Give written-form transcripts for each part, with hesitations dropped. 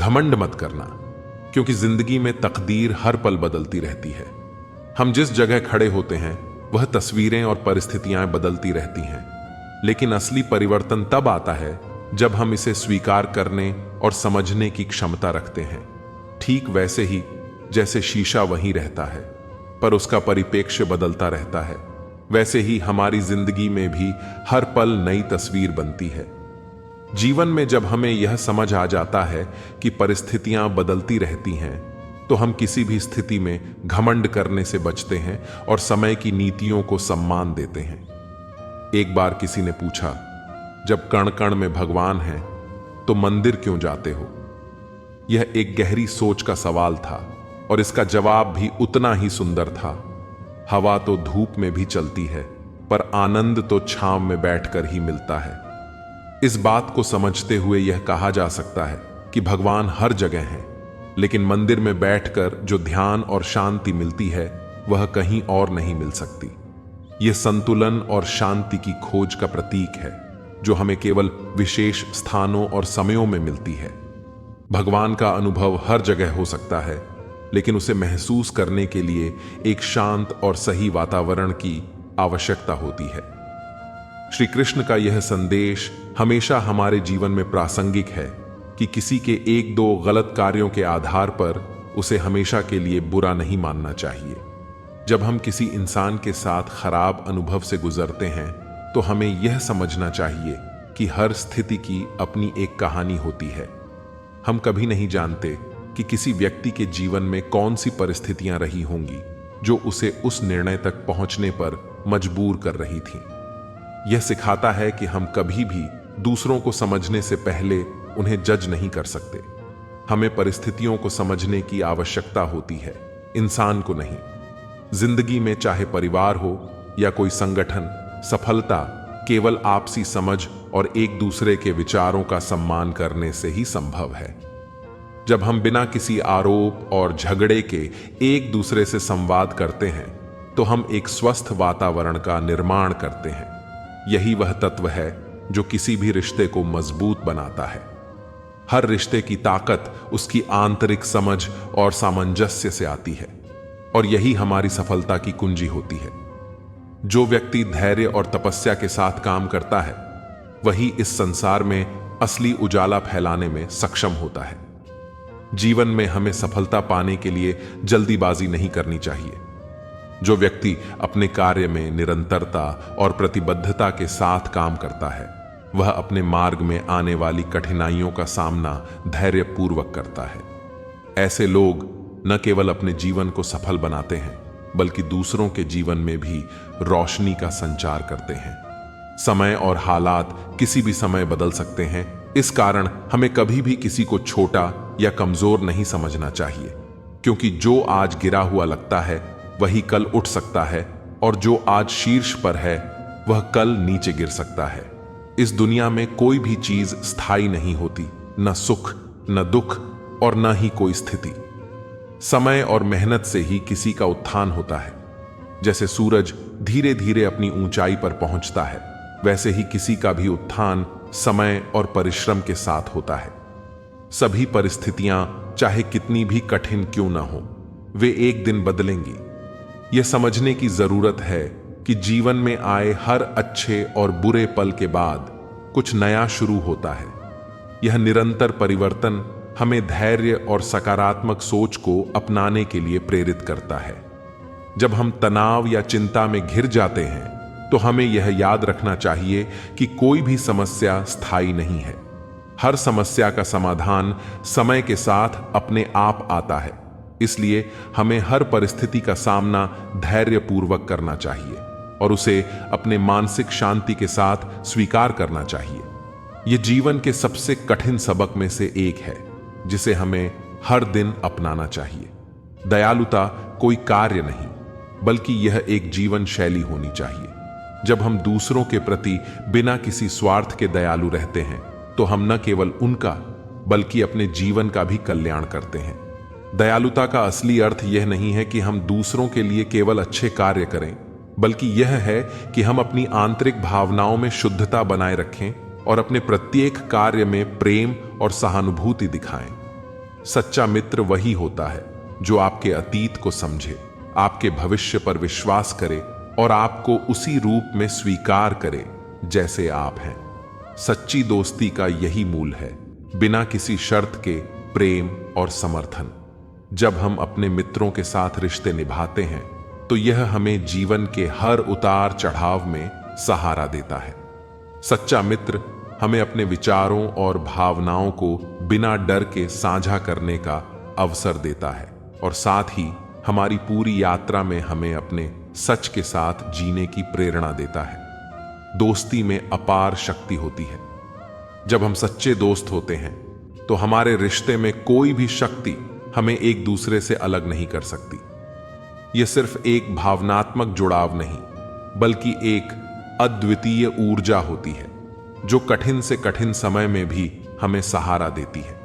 घमंड मत करना, क्योंकि जिंदगी में तकदीर हर पल बदलती रहती है। हम जिस जगह खड़े होते हैं वह तस्वीरें और परिस्थितियां बदलती रहती हैं, लेकिन असली परिवर्तन तब आता है जब हम इसे स्वीकार करने और समझने की क्षमता रखते हैं। ठीक वैसे ही जैसे शीशा वहीं रहता है पर उसका परिप्रेक्ष्य बदलता रहता है, वैसे ही हमारी जिंदगी में भी हर पल नई तस्वीर बनती है। जीवन में जब हमें यह समझ आ जाता है कि परिस्थितियां बदलती रहती हैं, तो हम किसी भी स्थिति में घमंड करने से बचते हैं और समय की नीतियों को सम्मान देते हैं। एक बार किसी ने पूछा, जब कण कण में भगवान है तो मंदिर क्यों जाते हो? यह एक गहरी सोच का सवाल था और इसका जवाब भी उतना ही सुंदर था। हवा तो धूप में भी चलती है, पर आनंद तो छांव में बैठकर ही मिलता है। इस बात को समझते हुए यह कहा जा सकता है कि भगवान हर जगह है, लेकिन मंदिर में बैठकर जो ध्यान और शांति मिलती है वह कहीं और नहीं मिल सकती। यह संतुलन और शांति की खोज का प्रतीक है, जो हमें केवल विशेष स्थानों और समयों में मिलती है। भगवान का अनुभव हर जगह हो सकता है, लेकिन उसे महसूस करने के लिए एक शांत और सही वातावरण की आवश्यकता होती है। श्री कृष्ण का यह संदेश हमेशा हमारे जीवन में प्रासंगिक है कि किसी के एक दो गलत कार्यों के आधार पर उसे हमेशा के लिए बुरा नहीं मानना चाहिए। जब हम किसी इंसान के साथ खराब अनुभव से गुजरते हैं तो हमें यह समझना चाहिए कि हर स्थिति की अपनी एक कहानी होती है। हम कभी नहीं जानते कि किसी व्यक्ति के जीवन में कौन सी परिस्थितियां रही होंगी जो उसे उस निर्णय तक पहुंचने पर मजबूर कर रही थीं। यह सिखाता है कि हम कभी भी दूसरों को समझने से पहले उन्हें जज नहीं कर सकते। हमें परिस्थितियों को समझने की आवश्यकता होती है, इंसान को नहीं। जिंदगी में चाहे परिवार हो या कोई संगठन, सफलता केवल आपसी समझ और एक दूसरे के विचारों का सम्मान करने से ही संभव है। जब हम बिना किसी आरोप और झगड़े के एक दूसरे से संवाद करते हैं तो हम एक स्वस्थ वातावरण का निर्माण करते हैं। यही वह तत्व है जो किसी भी रिश्ते को मजबूत बनाता है। हर रिश्ते की ताकत उसकी आंतरिक समझ और सामंजस्य से आती है, और यही हमारी सफलता की कुंजी होती है। जो व्यक्ति धैर्य और तपस्या के साथ काम करता है वही इस संसार में असली उजाला फैलाने में सक्षम होता है। जीवन में हमें सफलता पाने के लिए जल्दीबाजी नहीं करनी चाहिए। जो व्यक्ति अपने कार्य में निरंतरता और प्रतिबद्धता के साथ काम करता है वह अपने मार्ग में आने वाली कठिनाइयों का सामना धैर्यपूर्वक करता है। ऐसे लोग न केवल अपने जीवन को सफल बनाते हैं बल्कि दूसरों के जीवन में भी रोशनी का संचार करते हैं। समय और हालात किसी भी समय बदल सकते हैं, इस कारण हमें कभी भी किसी को छोटा या कमजोर नहीं समझना चाहिए, क्योंकि जो आज गिरा हुआ लगता है वही कल उठ सकता है, और जो आज शीर्ष पर है वह कल नीचे गिर सकता है। इस दुनिया में कोई भी चीज स्थायी नहीं होती, न सुख, न दुख और न ही कोई स्थिति। समय और मेहनत से ही किसी का उत्थान होता है। जैसे सूरज धीरे धीरे अपनी ऊंचाई पर पहुंचता है, वैसे ही किसी का भी उत्थान समय और परिश्रम के साथ होता है। सभी परिस्थितियां चाहे कितनी भी कठिन क्यों ना हो, वे एक दिन बदलेंगी। यह समझने की जरूरत है कि जीवन में आए हर अच्छे और बुरे पल के बाद कुछ नया शुरू होता है। यह निरंतर परिवर्तन हमें धैर्य और सकारात्मक सोच को अपनाने के लिए प्रेरित करता है। जब हम तनाव या चिंता में घिर जाते हैं तो हमें यह याद रखना चाहिए कि कोई भी समस्या स्थायी नहीं है। हर समस्या का समाधान समय के साथ अपने आप आता है। इसलिए हमें हर परिस्थिति का सामना धैर्यपूर्वक करना चाहिए और उसे अपने मानसिक शांति के साथ स्वीकार करना चाहिए। यह जीवन के सबसे कठिन सबक में से एक है जिसे हमें हर दिन अपनाना चाहिए। दयालुता कोई कार्य नहीं, बल्कि यह एक जीवन शैली होनी चाहिए। जब हम दूसरों के प्रति बिना किसी स्वार्थ के दयालु रहते हैं तो हम न केवल उनका बल्कि अपने जीवन का भी कल्याण करते हैं। दयालुता का असली अर्थ यह नहीं है कि हम दूसरों के लिए केवल अच्छे कार्य करें, बल्कि यह है कि हम अपनी आंतरिक भावनाओं में शुद्धता बनाए रखें और अपने प्रत्येक कार्य में प्रेम और सहानुभूति दिखाएं। सच्चा मित्र वही होता है जो आपके अतीत को समझे, आपके भविष्य पर विश्वास करे और आपको उसी रूप में स्वीकार करे जैसे आप हैं। सच्ची दोस्ती का यही मूल है, बिना किसी शर्त के प्रेम और समर्थन। जब हम अपने मित्रों के साथ रिश्ते निभाते हैं तो यह हमें जीवन के हर उतार चढ़ाव में सहारा देता है। सच्चा मित्र हमें अपने विचारों और भावनाओं को बिना डर के साझा करने का अवसर देता है और साथ ही हमारी पूरी यात्रा में हमें अपने सच के साथ जीने की प्रेरणा देता है। दोस्ती में अपार शक्ति होती है। जब हम सच्चे दोस्त होते हैं तो हमारे रिश्ते में कोई भी शक्ति हमें एक दूसरे से अलग नहीं कर सकती। यह सिर्फ एक भावनात्मक जुड़ाव नहीं, बल्कि एक अद्वितीय ऊर्जा होती है जो कठिन से कठिन समय में भी हमें सहारा देती है।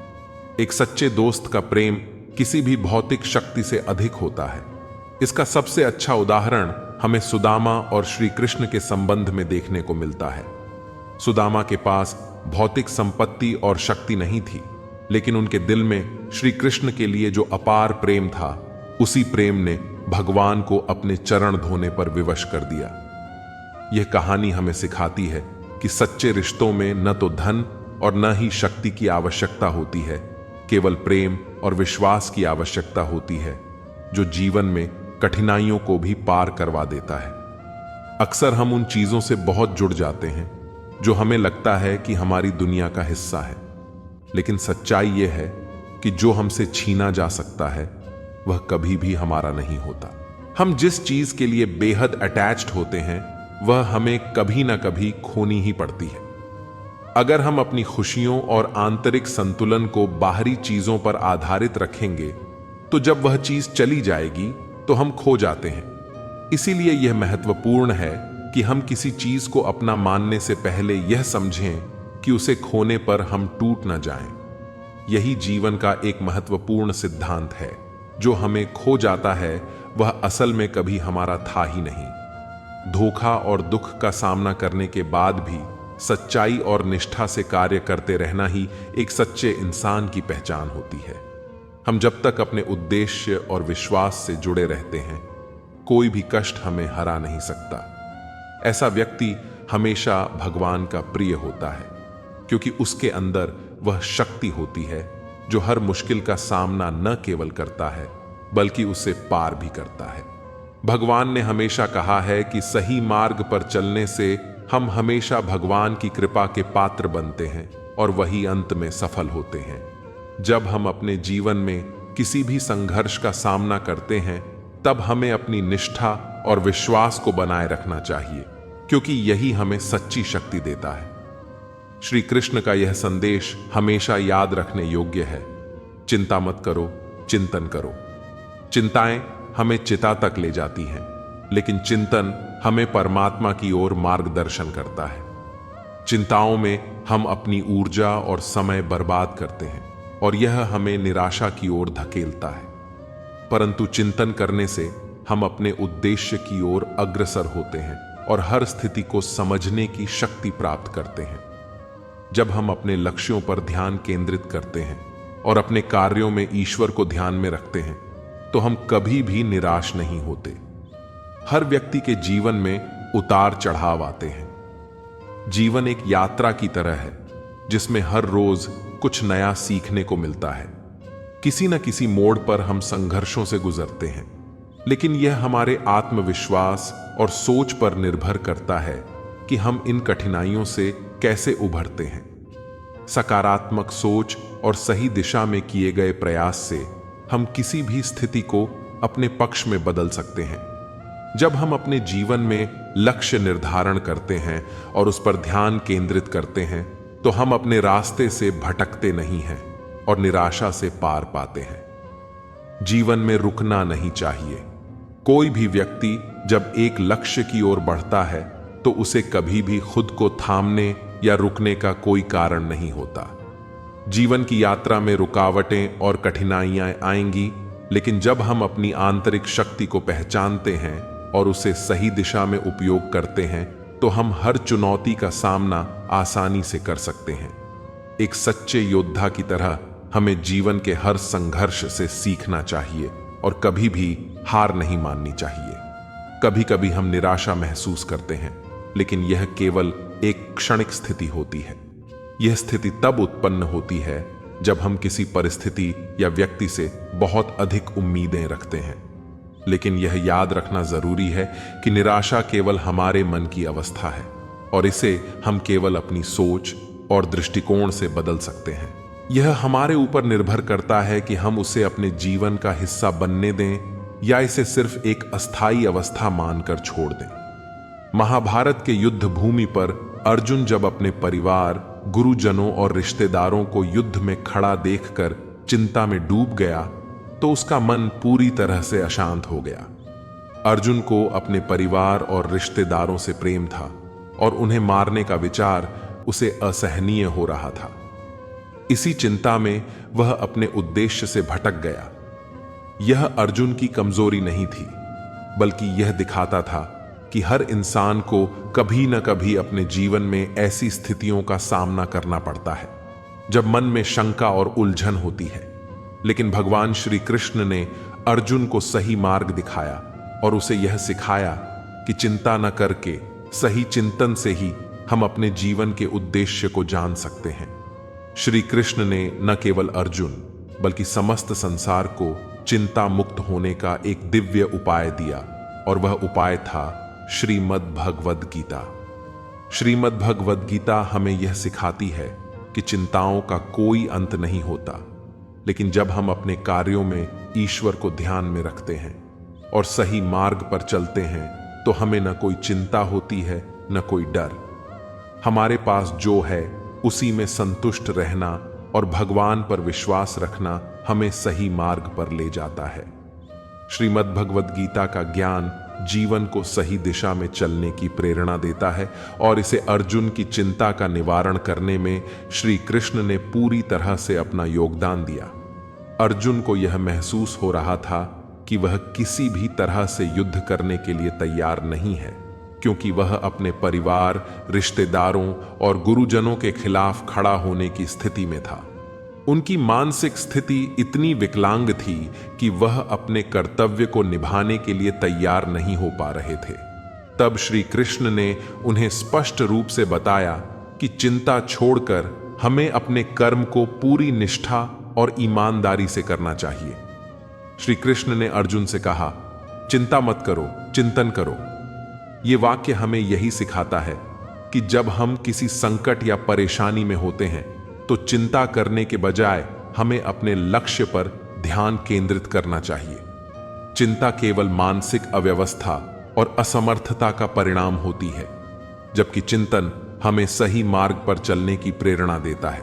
एक सच्चे दोस्त का प्रेम किसी भी भौतिक शक्ति से अधिक होता है। इसका सबसे अच्छा उदाहरण हमें सुदामा और श्री कृष्ण के संबंध में देखने को मिलता है। सुदामा के पास भौतिक संपत्ति और शक्ति नहीं थी, लेकिन उनके दिल में श्री कृष्ण के लिए जो अपार प्रेम था, उसी प्रेम ने भगवान को अपने चरण धोने पर विवश कर दिया। यह कहानी हमें सिखाती है कि सच्चे रिश्तों में न तो धन और न ही शक्ति की आवश्यकता होती है, केवल प्रेम और विश्वास की आवश्यकता होती है, जो जीवन में कठिनाइयों को भी पार करवा देता है। अक्सर हम उन चीजों से बहुत जुड़ जाते हैं जो हमें लगता है कि हमारी दुनिया का हिस्सा है, लेकिन सच्चाई यह है कि जो हमसे छीना जा सकता है वह कभी भी हमारा नहीं होता। हम जिस चीज के लिए बेहद अटैच्ड होते हैं वह हमें कभी ना कभी खोनी ही पड़ती है। अगर हम अपनी खुशियों और आंतरिक संतुलन को बाहरी चीजों पर आधारित रखेंगे तो जब वह चीज चली जाएगी तो हम खो जाते हैं। इसीलिए यह महत्वपूर्ण है कि हम किसी चीज को अपना मानने से पहले यह समझें कि उसे खोने पर हम टूट न जाएं। यही जीवन का एक महत्वपूर्ण सिद्धांत है। जो हमें खो जाता है वह असल में कभी हमारा था ही नहीं। धोखा और दुख का सामना करने के बाद भी सच्चाई और निष्ठा से कार्य करते रहना ही एक सच्चे इंसान की पहचान होती है। हम जब तक अपने उद्देश्य और विश्वास से जुड़े रहते हैं, कोई भी कष्ट हमें हरा नहीं सकता। ऐसा व्यक्ति हमेशा भगवान का प्रिय होता है, क्योंकि उसके अंदर वह शक्ति होती है जो हर मुश्किल का सामना न केवल करता है बल्कि उसे पार भी करता है। भगवान ने हमेशा कहा है कि सही मार्ग पर चलने से हम हमेशा भगवान की कृपा के पात्र बनते हैं और वही अंत में सफल होते हैं। जब हम अपने जीवन में किसी भी संघर्ष का सामना करते हैं तब हमें अपनी निष्ठा और विश्वास को बनाए रखना चाहिए, क्योंकि यही हमें सच्ची शक्ति देता है। श्री कृष्ण का यह संदेश हमेशा याद रखने योग्य है। चिंता मत करो, चिंतन करो। चिंताएं हमें चिता तक ले जाती हैं, लेकिन चिंतन हमें परमात्मा की ओर मार्गदर्शन करता है। चिंताओं में हम अपनी ऊर्जा और समय बर्बाद करते हैं और यह हमें निराशा की ओर धकेलता है। परंतु चिंतन करने से हम अपने उद्देश्य की ओर अग्रसर होते हैं और हर स्थिति को समझने की शक्ति प्राप्त करते हैं। जब हम अपने लक्ष्यों पर ध्यान केंद्रित करते हैं और अपने कार्यों में ईश्वर को ध्यान में रखते हैं तो हम कभी भी निराश नहीं होते। हर व्यक्ति के जीवन में उतार चढ़ाव आते हैं। जीवन एक यात्रा की तरह है जिसमें हर रोज कुछ नया सीखने को मिलता है। किसी न किसी मोड़ पर हम संघर्षों से गुजरते हैं, लेकिन यह हमारे आत्मविश्वास और सोच पर निर्भर करता है कि हम इन कठिनाइयों से कैसे उभरते हैं। सकारात्मक सोच और सही दिशा में किए गए प्रयास से हम किसी भी स्थिति को अपने पक्ष में बदल सकते हैं। जब हम अपने जीवन में लक्ष्य निर्धारण करते हैं और उस पर ध्यान केंद्रित करते हैं तो हम अपने रास्ते से भटकते नहीं हैं और निराशा से पार पाते हैं। जीवन में रुकना नहीं चाहिए। कोई भी व्यक्ति जब एक लक्ष्य की ओर बढ़ता है तो उसे कभी भी खुद को थामने या रुकने का कोई कारण नहीं होता। जीवन की यात्रा में रुकावटें और कठिनाइयां आएंगी, लेकिन जब हम अपनी आंतरिक शक्ति को पहचानते हैं और उसे सही दिशा में उपयोग करते हैं तो हम हर चुनौती का सामना आसानी से कर सकते हैं। एक सच्चे योद्धा की तरह हमें जीवन के हर संघर्ष से सीखना चाहिए और कभी भी हार नहीं माननी चाहिए। कभी कभी हम निराशा महसूस करते हैं, लेकिन यह केवल एक क्षणिक स्थिति होती है। यह स्थिति तब उत्पन्न होती है जब हम किसी परिस्थिति या व्यक्ति से बहुत अधिक उम्मीदें रखते हैं। लेकिन यह याद रखना जरूरी है कि निराशा केवल हमारे मन की अवस्था है और इसे हम केवल अपनी सोच और दृष्टिकोण से बदल सकते हैं। यह हमारे ऊपर निर्भर करता है कि हम उसे अपने जीवन का हिस्सा बनने दें या इसे सिर्फ एक अस्थायी अवस्था मानकर छोड़ दें। महाभारत के युद्ध भूमि पर अर्जुन जब अपने परिवार, गुरुजनों और रिश्तेदारों को युद्ध में खड़ा देखकर चिंता में डूब गया तो उसका मन पूरी तरह से अशांत हो गया। अर्जुन को अपने परिवार और रिश्तेदारों से प्रेम था और उन्हें मारने का विचार उसे असहनीय हो रहा था। इसी चिंता में वह अपने उद्देश्य से भटक गया। यह अर्जुन की कमजोरी नहीं थी, बल्कि यह दिखाता था कि हर इंसान को कभी न कभी अपने जीवन में ऐसी स्थितियों का सामना करना पड़ता है जब मन में शंका और उलझन होती है। लेकिन भगवान श्री कृष्ण ने अर्जुन को सही मार्ग दिखाया और उसे यह सिखाया कि चिंता न करके सही चिंतन से ही हम अपने जीवन के उद्देश्य को जान सकते हैं। श्री कृष्ण ने न केवल अर्जुन बल्कि समस्त संसार को चिंता मुक्त होने का एक दिव्य उपाय दिया और वह उपाय था श्रीमद् भगवद गीता। श्रीमद् भगवद गीता हमें यह सिखाती है कि चिंताओं का कोई अंत नहीं होता, लेकिन जब हम अपने कार्यों में ईश्वर को ध्यान में रखते हैं और सही मार्ग पर चलते हैं तो हमें न कोई चिंता होती है न कोई डर। हमारे पास जो है उसी में संतुष्ट रहना और भगवान पर विश्वास रखना हमें सही मार्ग पर ले जाता है। श्रीमद् भगवद गीता का ज्ञान जीवन को सही दिशा में चलने की प्रेरणा देता है और इसे अर्जुन की चिंता का निवारण करने में श्री कृष्ण ने पूरी तरह से अपना योगदान दिया। अर्जुन को यह महसूस हो रहा था कि वह किसी भी तरह से युद्ध करने के लिए तैयार नहीं है, क्योंकि वह अपने परिवार, रिश्तेदारों और गुरुजनों के खिलाफ खड़ा होने की स्थिति में था। उनकी मानसिक स्थिति इतनी विकलांग थी कि वह अपने कर्तव्य को निभाने के लिए तैयार नहीं हो पा रहे थे। तब श्री कृष्ण ने उन्हें स्पष्ट रूप से बताया कि चिंता छोड़कर हमें अपने कर्म को पूरी निष्ठा और ईमानदारी से करना चाहिए। श्री कृष्ण ने अर्जुन से कहा, चिंता मत करो, चिंतन करो। ये वाक्य हमें यही सिखाता है कि जब हम किसी संकट या परेशानी में होते हैं तो चिंता करने के बजाय हमें अपने लक्ष्य पर ध्यान केंद्रित करना चाहिए। चिंता केवल मानसिक अव्यवस्था और असमर्थता का परिणाम होती है, जबकि चिंतन हमें सही मार्ग पर चलने की प्रेरणा देता है।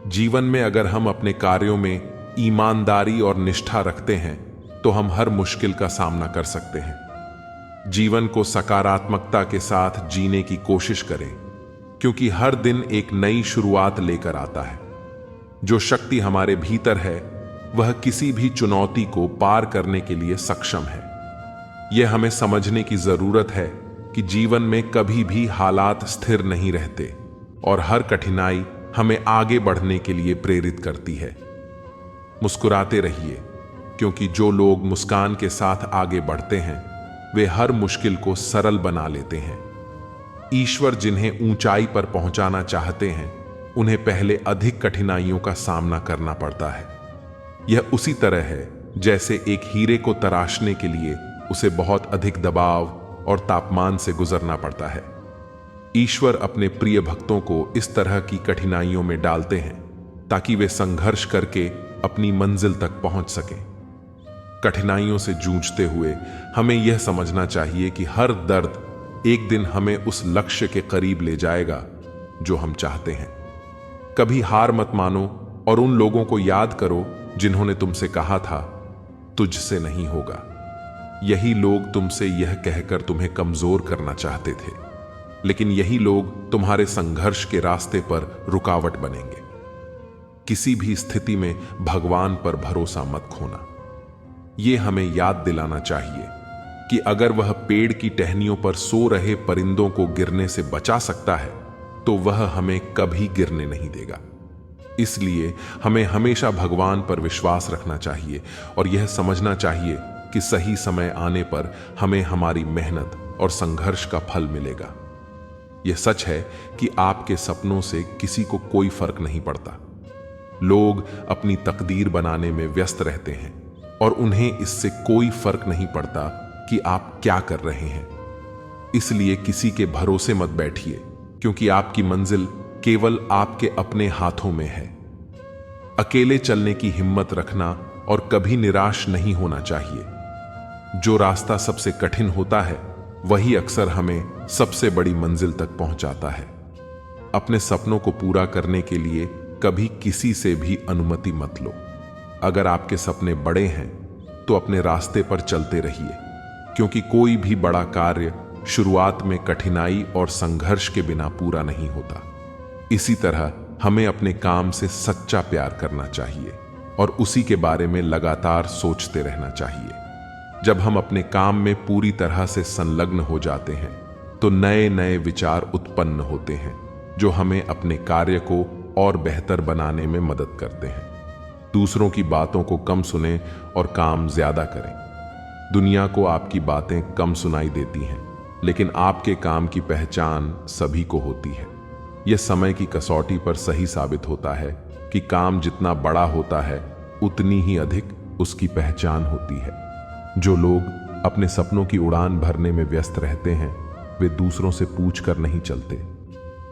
जीवन में अगर हम अपने कार्यों में ईमानदारी और निष्ठा रखते हैं तो हम हर मुश्किल का सामना कर सकते हैं। जीवन को सकारात्मकता के साथ जीने की कोशिश करें, क्योंकि हर दिन एक नई शुरुआत लेकर आता है। जो शक्ति हमारे भीतर है वह किसी भी चुनौती को पार करने के लिए सक्षम है। यह हमें समझने की जरूरत है कि जीवन में कभी भी हालात स्थिर नहीं रहते और हर कठिनाई हमें आगे बढ़ने के लिए प्रेरित करती है। मुस्कुराते रहिए, क्योंकि जो लोग मुस्कान के साथ आगे बढ़ते हैं वे हर मुश्किल को सरल बना लेते हैं। ईश्वर जिन्हें ऊंचाई पर पहुंचाना चाहते हैं उन्हें पहले अधिक कठिनाइयों का सामना करना पड़ता है। यह उसी तरह है जैसे एक हीरे को तराशने के लिए उसे बहुत अधिक दबाव और तापमान से गुजरना पड़ता है। ईश्वर अपने प्रिय भक्तों को इस तरह की कठिनाइयों में डालते हैं ताकि वे संघर्ष करके अपनी मंजिल तक पहुंच सकें। कठिनाइयों से जूझते हुए हमें यह समझना चाहिए कि हर दर्द एक दिन हमें उस लक्ष्य के करीब ले जाएगा जो हम चाहते हैं। कभी हार मत मानो और उन लोगों को याद करो जिन्होंने तुमसे कहा था तुझसे नहीं होगा। यही लोग तुमसे यह कहकर तुम्हें कमजोर करना चाहते थे, लेकिन यही लोग तुम्हारे संघर्ष के रास्ते पर रुकावट बनेंगे। किसी भी स्थिति में भगवान पर भरोसा मत खोना। यह हमें याद दिलाना चाहिए कि अगर वह पेड़ की टहनियों पर सो रहे परिंदों को गिरने से बचा सकता है तो वह हमें कभी गिरने नहीं देगा। इसलिए हमें हमेशा भगवान पर विश्वास रखना चाहिए और यह समझना चाहिए कि सही समय आने पर हमें हमारी मेहनत और संघर्ष का फल मिलेगा। यह सच है कि आपके सपनों से किसी को कोई फर्क नहीं पड़ता। लोग अपनी तकदीर बनाने में व्यस्त रहते हैं और उन्हें इससे कोई फर्क नहीं पड़ता कि आप क्या कर रहे हैं। इसलिए किसी के भरोसे मत बैठिए, क्योंकि आपकी मंजिल केवल आपके अपने हाथों में है। अकेले चलने की हिम्मत रखना और कभी निराश नहीं होना चाहिए। जो रास्ता सबसे कठिन होता है वही अक्सर हमें सबसे बड़ी मंजिल तक पहुंचाता है। अपने सपनों को पूरा करने के लिए कभी किसी से भी अनुमति मत लो। अगर आपके सपने बड़े हैं तो अपने रास्ते पर चलते रहिए, क्योंकि कोई भी बड़ा कार्य शुरुआत में कठिनाई और संघर्ष के बिना पूरा नहीं होता। इसी तरह हमें अपने काम से सच्चा प्यार करना चाहिए और उसी के बारे में लगातार सोचते रहना चाहिए। जब हम अपने काम में पूरी तरह से संलग्न हो जाते हैं तो नए नए विचार उत्पन्न होते हैं जो हमें अपने कार्य को और बेहतर बनाने में मदद करते हैं। दूसरों की बातों को कम सुनें और काम ज्यादा करें। दुनिया को आपकी बातें कम सुनाई देती हैं, लेकिन आपके काम की पहचान सभी को होती है। यह समय की कसौटी पर सही साबित होता है कि काम जितना बड़ा होता है उतनी ही अधिक उसकी पहचान होती है। जो लोग अपने सपनों की उड़ान भरने में व्यस्त रहते हैं वे दूसरों से पूछकर नहीं चलते।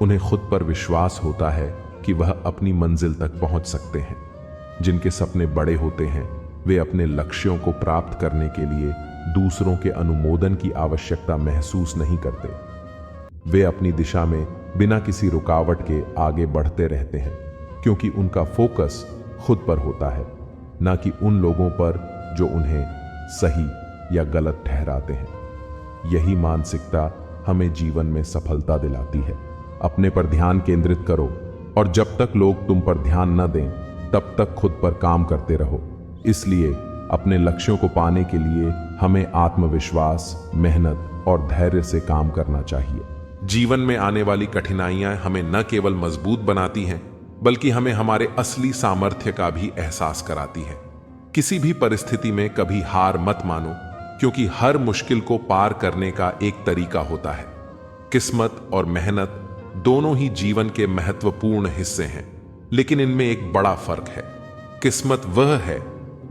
उन्हें खुद पर विश्वास होता है कि वह अपनी मंजिल तक पहुंच सकते हैं। जिनके सपने बड़े होते हैं वे अपने लक्ष्यों को प्राप्त करने के लिए दूसरों के अनुमोदन की आवश्यकता महसूस नहीं करते। वे अपनी दिशा में बिना किसी रुकावट के आगे बढ़ते रहते हैं, क्योंकि उनका फोकस खुद पर होता है, ना कि उन लोगों पर जो उन्हें सही या गलत ठहराते हैं। यही मानसिकता हमें जीवन में सफलता दिलाती है। अपने पर ध्यान केंद्रित करो और जब तक लोग तुम पर ध्यान न दें तब तक खुद पर काम करते रहो। इसलिए अपने लक्ष्यों को पाने के लिए हमें आत्मविश्वास, मेहनत और धैर्य से काम करना चाहिए। जीवन में आने वाली कठिनाइयां हमें न केवल मजबूत बनाती हैं, बल्कि हमें हमारे असली सामर्थ्य का भी एहसास कराती हैं। किसी भी परिस्थिति में कभी हार मत मानो, क्योंकि हर मुश्किल को पार करने का एक तरीका होता है। किस्मत और मेहनत दोनों ही जीवन के महत्वपूर्ण हिस्से हैं, लेकिन इनमें एक बड़ा फर्क है। किस्मत वह है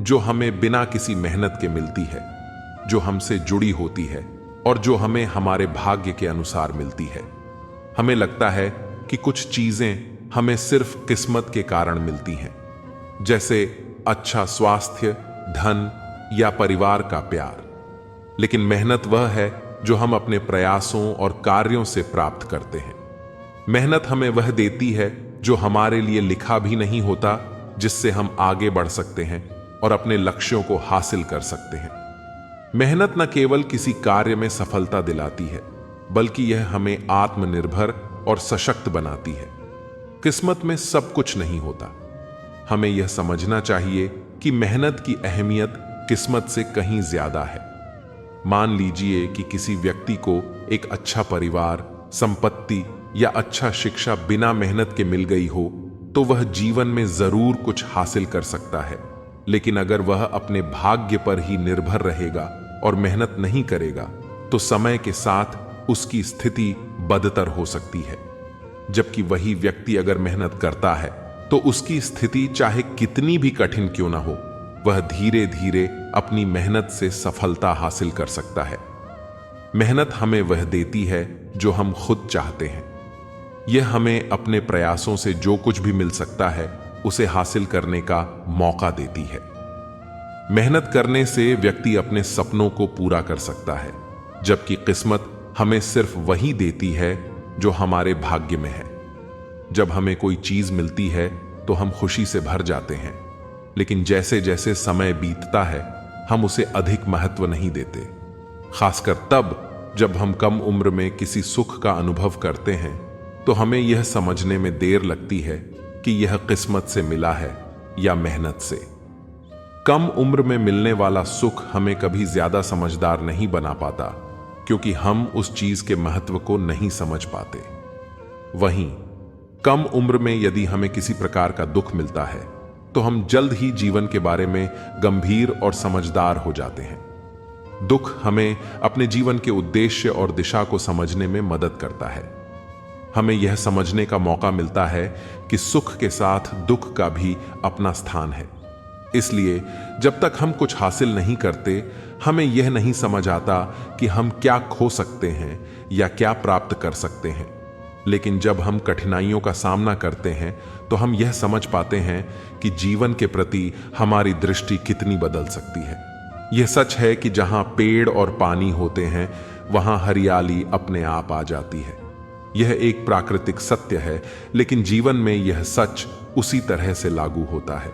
जो हमें बिना किसी मेहनत के मिलती है, जो हमसे जुड़ी होती है और जो हमें हमारे भाग्य के अनुसार मिलती है। हमें लगता है कि कुछ चीजें हमें सिर्फ किस्मत के कारण मिलती हैं, जैसे अच्छा स्वास्थ्य, धन या परिवार का प्यार। लेकिन मेहनत वह है जो हम अपने प्रयासों और कार्यों से प्राप्त करते हैं। मेहनत हमें वह देती है जो हमारे लिए लिखा भी नहीं होता, जिससे हम आगे बढ़ सकते हैं और अपने लक्ष्यों को हासिल कर सकते हैं। मेहनत न केवल किसी कार्य में सफलता दिलाती है, बल्कि यह हमें आत्मनिर्भर और सशक्त बनाती है। किस्मत में सब कुछ नहीं होता। हमें यह समझना चाहिए कि मेहनत की अहमियत किस्मत से कहीं ज्यादा है। मान लीजिए कि किसी व्यक्ति को एक अच्छा परिवार, संपत्ति या अच्छा शिक्षा बिना मेहनत के मिल गई हो, तो वह जीवन में जरूर कुछ हासिल कर सकता है। लेकिन अगर वह अपने भाग्य पर ही निर्भर रहेगा और मेहनत नहीं करेगा, तो समय के साथ उसकी स्थिति बदतर हो सकती है। जबकि वही व्यक्ति अगर मेहनत करता है तो उसकी स्थिति चाहे कितनी भी कठिन क्यों ना हो, वह धीरे धीरे अपनी मेहनत से सफलता हासिल कर सकता है। मेहनत हमें वह देती है जो हम खुद चाहते हैं। यह हमें अपने प्रयासों से जो कुछ भी मिल सकता है उसे हासिल करने का मौका देती है। मेहनत करने से व्यक्ति अपने सपनों को पूरा कर सकता है, जबकि किस्मत हमें सिर्फ वही देती है जो हमारे भाग्य में है। जब हमें कोई चीज मिलती है तो हम खुशी से भर जाते हैं, लेकिन जैसे जैसे समय बीतता है हम उसे अधिक महत्व नहीं देते। खासकर तब जब हम कम उम्र में किसी सुख का अनुभव करते हैं तो हमें यह समझने में देर लगती है कि यह किस्मत से मिला है या मेहनत से। कम उम्र में मिलने वाला सुख हमें कभी ज्यादा समझदार नहीं बना पाता, क्योंकि हम उस चीज के महत्व को नहीं समझ पाते। वहीं कम उम्र में यदि हमें किसी प्रकार का दुख मिलता है तो हम जल्द ही जीवन के बारे में गंभीर और समझदार हो जाते हैं। दुख हमें अपने जीवन के उद्देश्य और दिशा को समझने में मदद करता है। हमें यह समझने का मौका मिलता है कि सुख के साथ दुख का भी अपना स्थान है। इसलिए जब तक हम कुछ हासिल नहीं करते, हमें यह नहीं समझ आता कि हम क्या खो सकते हैं या क्या प्राप्त कर सकते हैं। लेकिन जब हम कठिनाइयों का सामना करते हैं तो हम यह समझ पाते हैं कि जीवन के प्रति हमारी दृष्टि कितनी बदल सकती है। यह सच है कि जहां पेड़ और पानी होते हैं वहां हरियाली अपने आप आ जाती है। यह एक प्राकृतिक सत्य है, लेकिन जीवन में यह सच उसी तरह से लागू होता है।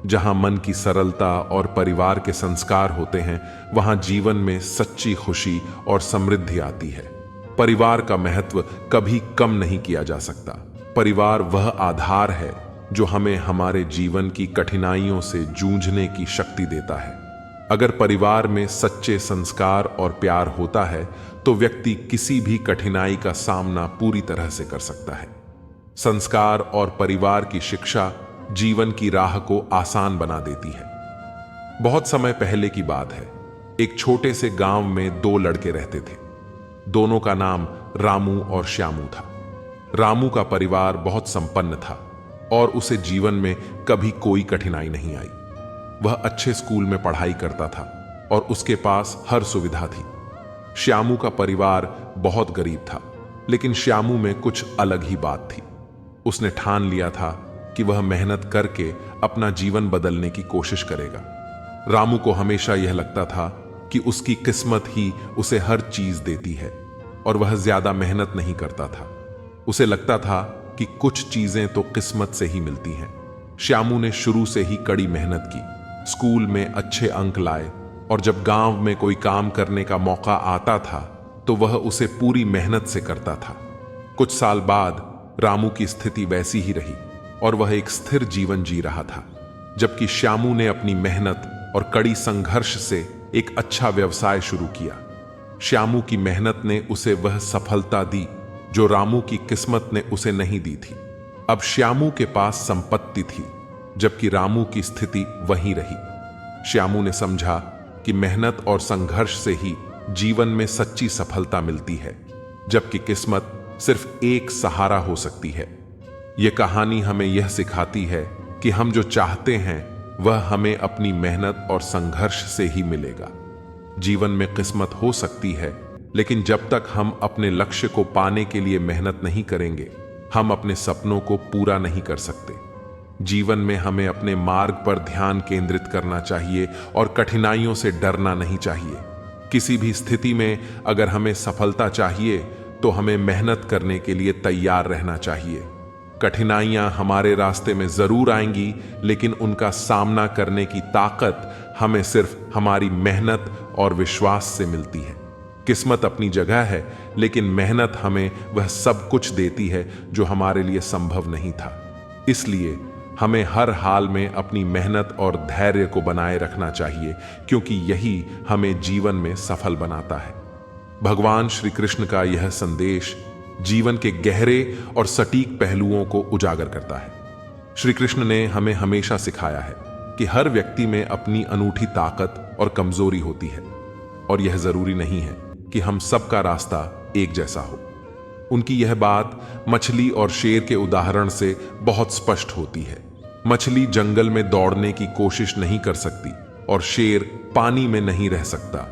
जहां मन की सरलता और परिवार के संस्कार होते हैं वहां जीवन में सच्ची खुशी और समृद्धि आती है। परिवार का महत्व कभी कम नहीं किया जा सकता। परिवार वह आधार है जो हमें हमारे जीवन की कठिनाइयों से जूझने की शक्ति देता है। अगर परिवार में सच्चे संस्कार और प्यार होता है तो व्यक्ति किसी भी कठिनाई का सामना पूरी तरह से कर सकता है। संस्कार और परिवार की शिक्षा जीवन की राह को आसान बना देती है। बहुत समय पहले की बात है। एक छोटे से गांव में दो लड़के रहते थे। दोनों का नाम रामू और श्यामू था। रामू का परिवार बहुत संपन्न था और उसे जीवन में कभी कोई कठिनाई नहीं आई। वह अच्छे स्कूल में पढ़ाई करता था और उसके पास हर सुविधा थी। श्यामू का परिवार बहुत गरीब था, लेकिन श्यामू में कुछ अलग ही बात थी। उसने ठान लिया था कि वह मेहनत करके अपना जीवन बदलने की कोशिश करेगा। रामू को हमेशा यह लगता था कि उसकी किस्मत ही उसे हर चीज देती है और वह ज्यादा मेहनत नहीं करता था। उसे लगता था कि कुछ चीजें तो किस्मत से ही मिलती हैं। श्यामू ने शुरू से ही कड़ी मेहनत की, स्कूल में अच्छे अंक लाए और जब गांव में कोई काम करने का मौका आता था तो वह उसे पूरी मेहनत से करता था। कुछ साल बाद रामू की स्थिति वैसी ही रही और वह एक स्थिर जीवन जी रहा था, जबकि श्यामू ने अपनी मेहनत और कड़ी संघर्ष से एक अच्छा व्यवसाय शुरू किया। श्यामू की मेहनत ने उसे वह सफलता दी जो रामू की किस्मत ने उसे नहीं दी थी। अब श्यामू के पास संपत्ति थी, जबकि रामू की स्थिति वही रही। श्यामू ने समझा कि मेहनत और संघर्ष से ही जीवन में सच्ची सफलता मिलती है, जबकि किस्मत सिर्फ एक सहारा हो सकती है। यह कहानी हमें यह सिखाती है कि हम जो चाहते हैं वह हमें अपनी मेहनत और संघर्ष से ही मिलेगा। जीवन में किस्मत हो सकती है, लेकिन जब तक हम अपने लक्ष्य को पाने के लिए मेहनत नहीं करेंगे, हम अपने सपनों को पूरा नहीं कर सकते। जीवन में हमें अपने मार्ग पर ध्यान केंद्रित करना चाहिए और कठिनाइयों से डरना नहीं चाहिए। किसी भी स्थिति में अगर हमें सफलता चाहिए तो हमें मेहनत करने के लिए तैयार रहना चाहिए। कठिनाइयां हमारे रास्ते में जरूर आएंगी, लेकिन उनका सामना करने की ताकत हमें सिर्फ हमारी मेहनत और विश्वास से मिलती है। किस्मत अपनी जगह है, लेकिन मेहनत हमें वह सब कुछ देती है जो हमारे लिए संभव नहीं था। इसलिए हमें हर हाल में अपनी मेहनत और धैर्य को बनाए रखना चाहिए, क्योंकि यही हमें जीवन में सफल बनाता है। भगवान श्री कृष्ण का यह संदेश जीवन के गहरे और सटीक पहलुओं को उजागर करता है। श्री कृष्ण ने हमें हमेशा सिखाया है कि हर व्यक्ति में अपनी अनूठी ताकत और कमजोरी होती है और यह जरूरी नहीं है कि हम सबका रास्ता एक जैसा हो। उनकी यह बात मछली और शेर के उदाहरण से बहुत स्पष्ट होती है। मछली जंगल में दौड़ने की कोशिश नहीं कर सकती और शेर पानी में नहीं रह सकता।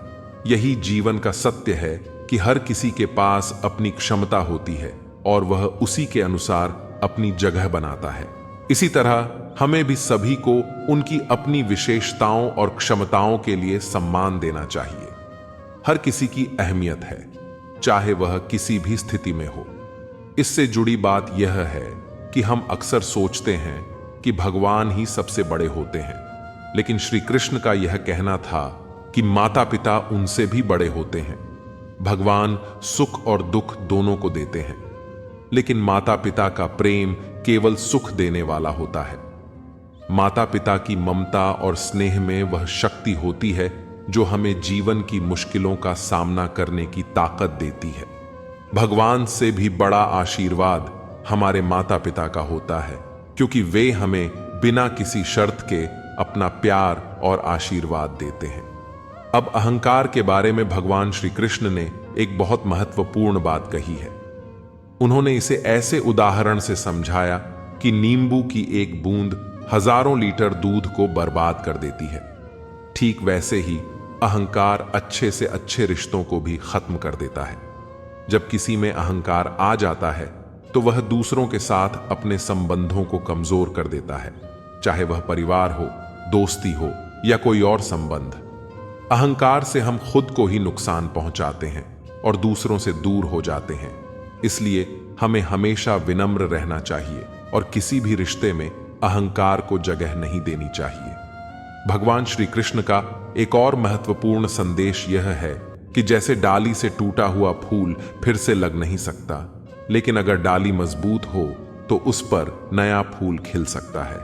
यही जीवन का सत्य है कि हर किसी के पास अपनी क्षमता होती है और वह उसी के अनुसार अपनी जगह बनाता है। इसी तरह हमें भी सभी को उनकी अपनी विशेषताओं और क्षमताओं के लिए सम्मान देना चाहिए। हर किसी की अहमियत है, चाहे वह किसी भी स्थिति में हो। इससे जुड़ी बात यह है कि हम अक्सर सोचते हैं कि भगवान ही सबसे बड़े होते हैं, लेकिन श्री कृष्ण का यह कहना था कि माता पिता उनसे भी बड़े होते हैं। भगवान सुख और दुख दोनों को देते हैं, लेकिन माता पिता का प्रेम केवल सुख देने वाला होता है। माता पिता की ममता और स्नेह में वह शक्ति होती है जो हमें जीवन की मुश्किलों का सामना करने की ताकत देती है। भगवान से भी बड़ा आशीर्वाद हमारे माता पिता का होता है, क्योंकि वे हमें बिना किसी शर्त के अपना प्यार और आशीर्वाद देते हैं। अब अहंकार के बारे में भगवान श्री कृष्ण ने एक बहुत महत्वपूर्ण बात कही है। उन्होंने इसे ऐसे उदाहरण से समझाया कि नींबू की एक बूंद हजारों लीटर दूध को बर्बाद कर देती है। ठीक वैसे ही अहंकार अच्छे से अच्छे रिश्तों को भी खत्म कर देता है। जब किसी में अहंकार आ जाता है तो वह दूसरों के साथ अपने संबंधों को कमजोर कर देता है, चाहे वह परिवार हो, दोस्ती हो या कोई और संबंध। अहंकार से हम खुद को ही नुकसान पहुंचाते हैं और दूसरों से दूर हो जाते हैं। इसलिए हमें हमेशा विनम्र रहना चाहिए और किसी भी रिश्ते में अहंकार को जगह नहीं देनी चाहिए। भगवान श्री कृष्ण का एक और महत्वपूर्ण संदेश यह है कि जैसे डाली से टूटा हुआ फूल फिर से लग नहीं सकता, लेकिन अगर डाली मजबूत हो तो उस पर नया फूल खिल सकता है।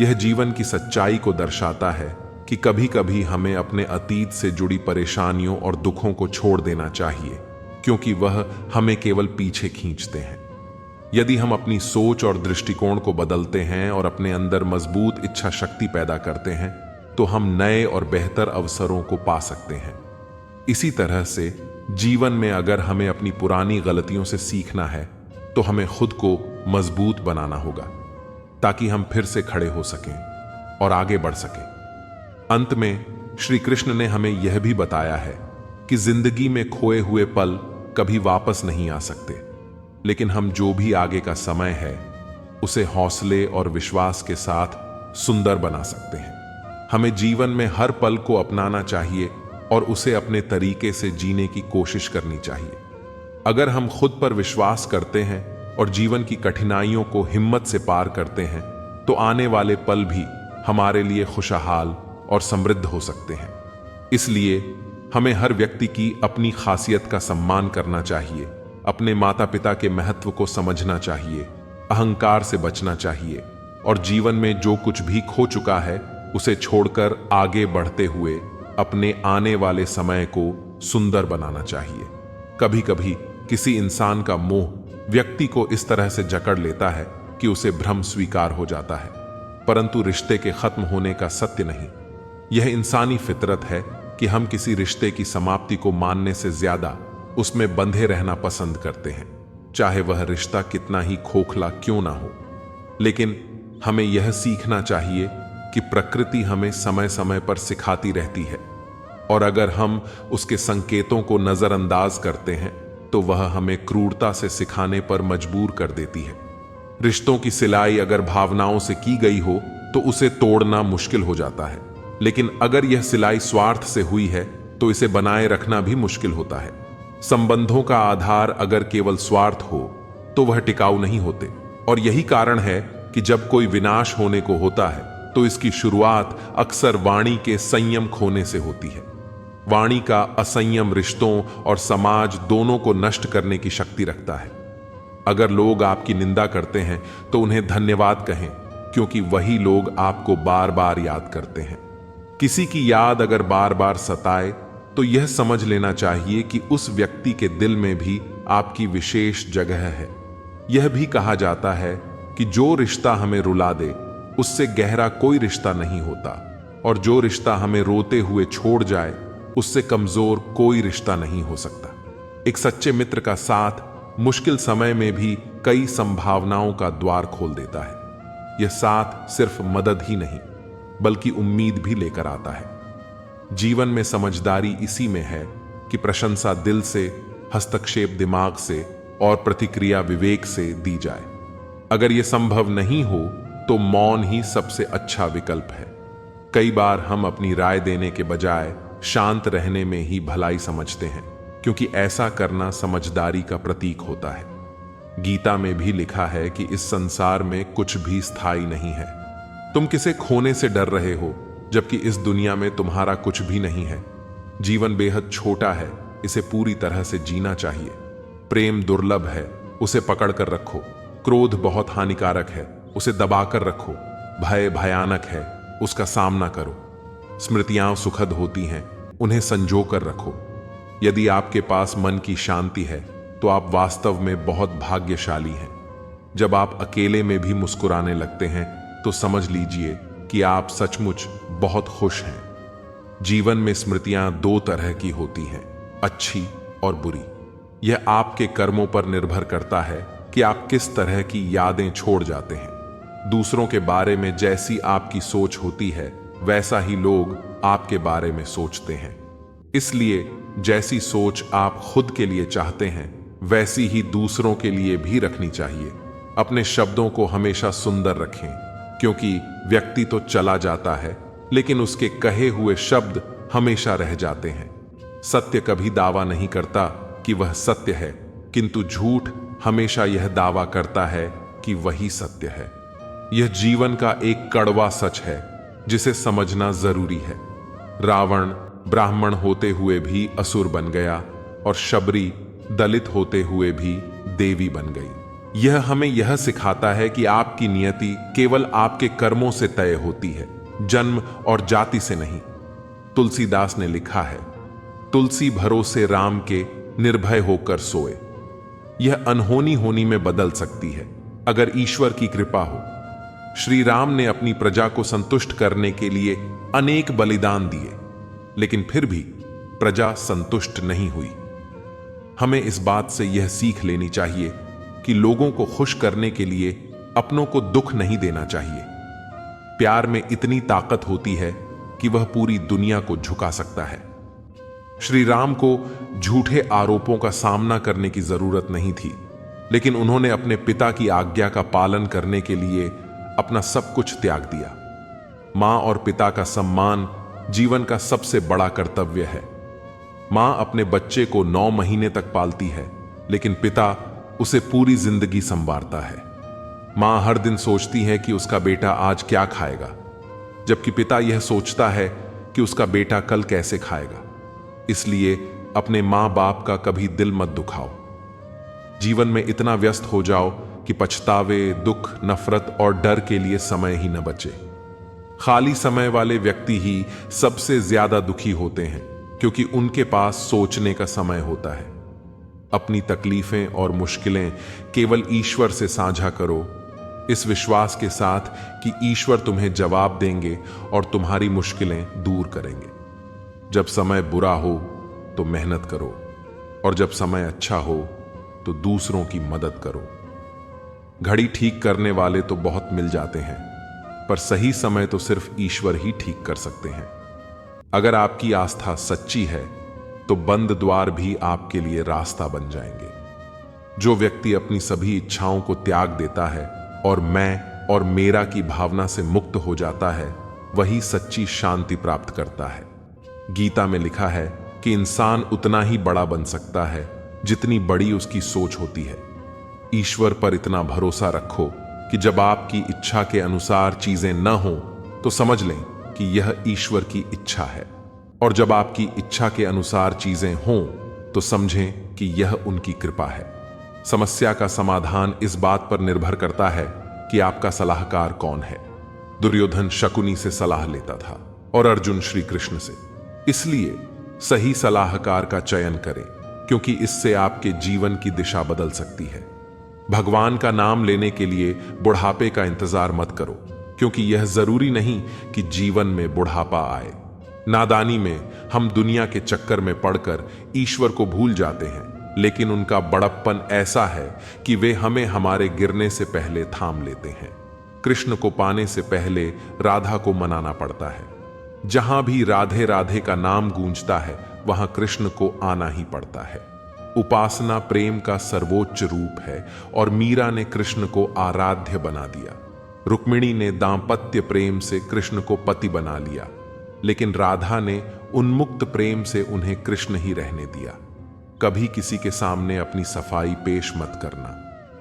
यह जीवन की सच्चाई को दर्शाता है कि कभी कभी हमें अपने अतीत से जुड़ी परेशानियों और दुखों को छोड़ देना चाहिए, क्योंकि वह हमें केवल पीछे खींचते हैं। यदि हम अपनी सोच और दृष्टिकोण को बदलते हैं और अपने अंदर मजबूत इच्छा शक्ति पैदा करते हैं तो हम नए और बेहतर अवसरों को पा सकते हैं। इसी तरह से जीवन में अगर हमें अपनी पुरानी गलतियों से सीखना है तो हमें खुद को मजबूत बनाना होगा, ताकि हम फिर से खड़े हो सकें और आगे बढ़ सकें। अंत में श्री कृष्ण ने हमें यह भी बताया है कि जिंदगी में खोए हुए पल कभी वापस नहीं आ सकते, लेकिन हम जो भी आगे का समय है उसे हौसले और विश्वास के साथ सुंदर बना सकते हैं। हमें जीवन में हर पल को अपनाना चाहिए और उसे अपने तरीके से जीने की कोशिश करनी चाहिए। अगर हम खुद पर विश्वास करते हैं और जीवन की कठिनाइयों को हिम्मत से पार करते हैं तो आने वाले पल भी हमारे लिए खुशहाल और समृद्ध हो सकते हैं। इसलिए हमें हर व्यक्ति की अपनी खासियत का सम्मान करना चाहिए, अपने माता पिता के महत्व को समझना चाहिए, अहंकार से बचना चाहिए और जीवन में जो कुछ भी खो चुका है उसे छोड़कर आगे बढ़ते हुए अपने आने वाले समय को सुंदर बनाना चाहिए। कभी कभी किसी इंसान का मोह व्यक्ति को इस तरह से जकड़ लेता है कि उसे भ्रम स्वीकार हो जाता है, परंतु रिश्ते के खत्म होने का सत्य नहीं। यह इंसानी फितरत है कि हम किसी रिश्ते की समाप्ति को मानने से ज्यादा उसमें बंधे रहना पसंद करते हैं, चाहे वह रिश्ता कितना ही खोखला क्यों ना हो। लेकिन हमें यह सीखना चाहिए कि प्रकृति हमें समय समय पर सिखाती रहती है और अगर हम उसके संकेतों को नजरअंदाज करते हैं तो वह हमें क्रूरता से सिखाने पर मजबूर कर देती है। रिश्तों की सिलाई अगर भावनाओं से की गई हो तो उसे तोड़ना मुश्किल हो जाता है, लेकिन अगर यह सिलाई स्वार्थ से हुई है तो इसे बनाए रखना भी मुश्किल होता है। संबंधों का आधार अगर केवल स्वार्थ हो तो वह टिकाऊ नहीं होते और यही कारण है कि जब कोई विनाश होने को होता है तो इसकी शुरुआत अक्सर वाणी के संयम खोने से होती है। वाणी का असंयम रिश्तों और समाज दोनों को नष्ट करने की शक्ति रखता है। अगर लोग आपकी निंदा करते हैं तो उन्हें धन्यवाद कहें, क्योंकि वही लोग आपको बार बार याद करते हैं। किसी की याद अगर बार बार सताए तो यह समझ लेना चाहिए कि उस व्यक्ति के दिल में भी आपकी विशेष जगह है। यह भी कहा जाता है कि जो रिश्ता हमें रुला दे उससे गहरा कोई रिश्ता नहीं होता और जो रिश्ता हमें रोते हुए छोड़ जाए उससे कमजोर कोई रिश्ता नहीं हो सकता। एक सच्चे मित्र का साथ मुश्किल समय में भी कई संभावनाओं का द्वार खोल देता है। यह साथ सिर्फ मदद ही नहीं बल्कि उम्मीद भी लेकर आता है। जीवन में समझदारी इसी में है कि प्रशंसा दिल से, हस्तक्षेप दिमाग से और प्रतिक्रिया विवेक से दी जाए। अगर यह संभव नहीं हो तो मौन ही सबसे अच्छा विकल्प है। कई बार हम अपनी राय देने के बजाय शांत रहने में ही भलाई समझते हैं, क्योंकि ऐसा करना समझदारी का प्रतीक होता है। गीता में भी लिखा है कि इस संसार में कुछ भी स्थायी नहीं है। तुम किसे खोने से डर रहे हो जबकि इस दुनिया में तुम्हारा कुछ भी नहीं है। जीवन बेहद छोटा है, इसे पूरी तरह से जीना चाहिए। प्रेम दुर्लभ है, उसे पकड़ कर रखो। क्रोध बहुत हानिकारक है, उसे दबाकर रखो। भय भयानक है, उसका सामना करो। स्मृतियां सुखद होती हैं, उन्हें संजो कर रखो। यदि आपके पास मन की शांति है तो आप वास्तव में बहुत भाग्यशाली हैं। जब आप अकेले में भी मुस्कुराने लगते हैं तो समझ लीजिए कि आप सचमुच बहुत खुश हैं। जीवन में स्मृतियां दो तरह की होती हैं, अच्छी और बुरी। यह आपके कर्मों पर निर्भर करता है कि आप किस तरह की यादें छोड़ जाते हैं। दूसरों के बारे में जैसी आपकी सोच होती है वैसा ही लोग आपके बारे में सोचते हैं। इसलिए जैसी सोच आप खुद के लिए चाहते हैं वैसी ही दूसरों के लिए भी रखनी चाहिए। अपने शब्दों को हमेशा सुंदर रखें, क्योंकि व्यक्ति तो चला जाता है लेकिन उसके कहे हुए शब्द हमेशा रह जाते हैं। सत्य कभी दावा नहीं करता कि वह सत्य है, किंतु झूठ हमेशा यह दावा करता है कि वही सत्य है। यह जीवन का एक कड़वा सच है जिसे समझना जरूरी है। रावण ब्राह्मण होते हुए भी असुर बन गया और शबरी दलित होते हुए भी देवी बन गई। यह हमें यह सिखाता है कि आपकी नियति केवल आपके कर्मों से तय होती है, जन्म और जाति से नहीं। तुलसीदास ने लिखा है, तुलसी भरोसे राम के निर्भय होकर सोए। यह अनहोनी होनी में बदल सकती है अगर ईश्वर की कृपा हो। श्री राम ने अपनी प्रजा को संतुष्ट करने के लिए अनेक बलिदान दिए, लेकिन फिर भी प्रजा संतुष्ट नहीं हुई। हमें इस बात से यह सीख लेनी चाहिए कि लोगों को खुश करने के लिए अपनों को दुख नहीं देना चाहिए। प्यार में इतनी ताकत होती है कि वह पूरी दुनिया को झुका सकता है। श्री राम को झूठे आरोपों का सामना करने की जरूरत नहीं थी, लेकिन उन्होंने अपने पिता की आज्ञा का पालन करने के लिए अपना सब कुछ त्याग दिया। मां और पिता का सम्मान जीवन का सबसे बड़ा कर्तव्य है। मां अपने बच्चे को 9 महीने तक पालती है, लेकिन पिता उसे पूरी जिंदगी संवारता है। मां हर दिन सोचती है कि उसका बेटा आज क्या खाएगा, जबकि पिता यह सोचता है कि उसका बेटा कल कैसे खाएगा। इसलिए अपने मां बाप का कभी दिल मत दुखाओ। जीवन में इतना व्यस्त हो जाओ कि पछतावे, दुख, नफरत और डर के लिए समय ही न बचे। खाली समय वाले व्यक्ति ही सबसे ज्यादा दुखी होते हैं, क्योंकि उनके पास सोचने का समय होता है। अपनी तकलीफें और मुश्किलें केवल ईश्वर से साझा करो, इस विश्वास के साथ कि ईश्वर तुम्हें जवाब देंगे और तुम्हारी मुश्किलें दूर करेंगे। जब समय बुरा हो तो मेहनत करो, और जब समय अच्छा हो तो दूसरों की मदद करो। घड़ी ठीक करने वाले तो बहुत मिल जाते हैं, पर सही समय तो सिर्फ ईश्वर ही ठीक कर सकते हैं। अगर आपकी आस्था सच्ची है तो बंद द्वार भी आपके लिए रास्ता बन जाएंगे। जो व्यक्ति अपनी सभी इच्छाओं को त्याग देता है और मैं और मेरा की भावना से मुक्त हो जाता है, वही सच्ची शांति प्राप्त करता है। गीता में लिखा है कि इंसान उतना ही बड़ा बन सकता है जितनी बड़ी उसकी सोच होती है। ईश्वर पर इतना भरोसा रखो कि जब आपकी इच्छा के अनुसार चीजें न हो तो समझ लें कि यह ईश्वर की इच्छा है, और जब आपकी इच्छा के अनुसार चीजें हों तो समझें कि यह उनकी कृपा है। समस्या का समाधान इस बात पर निर्भर करता है कि आपका सलाहकार कौन है। दुर्योधन शकुनी से सलाह लेता था और अर्जुन श्री कृष्ण से। इसलिए सही सलाहकार का चयन करें, क्योंकि इससे आपके जीवन की दिशा बदल सकती है। भगवान का नाम लेने के लिए बुढ़ापे का इंतजार मत करो, क्योंकि यह जरूरी नहीं कि जीवन में बुढ़ापा आए। नादानी में हम दुनिया के चक्कर में पड़कर ईश्वर को भूल जाते हैं, लेकिन उनका बड़प्पन ऐसा है कि वे हमें हमारे गिरने से पहले थाम लेते हैं। कृष्ण को पाने से पहले राधा को मनाना पड़ता है। जहां भी राधे राधे का नाम गूंजता है वहां कृष्ण को आना ही पड़ता है। उपासना प्रेम का सर्वोच्च रूप है और मीरा ने कृष्ण को आराध्य बना दिया। रुक्मिणी ने दाम्पत्य प्रेम से कृष्ण को पति बना लिया, लेकिन राधा ने उन्मुक्त प्रेम से उन्हें कृष्ण ही रहने दिया। कभी किसी के सामने अपनी सफाई पेश मत करना,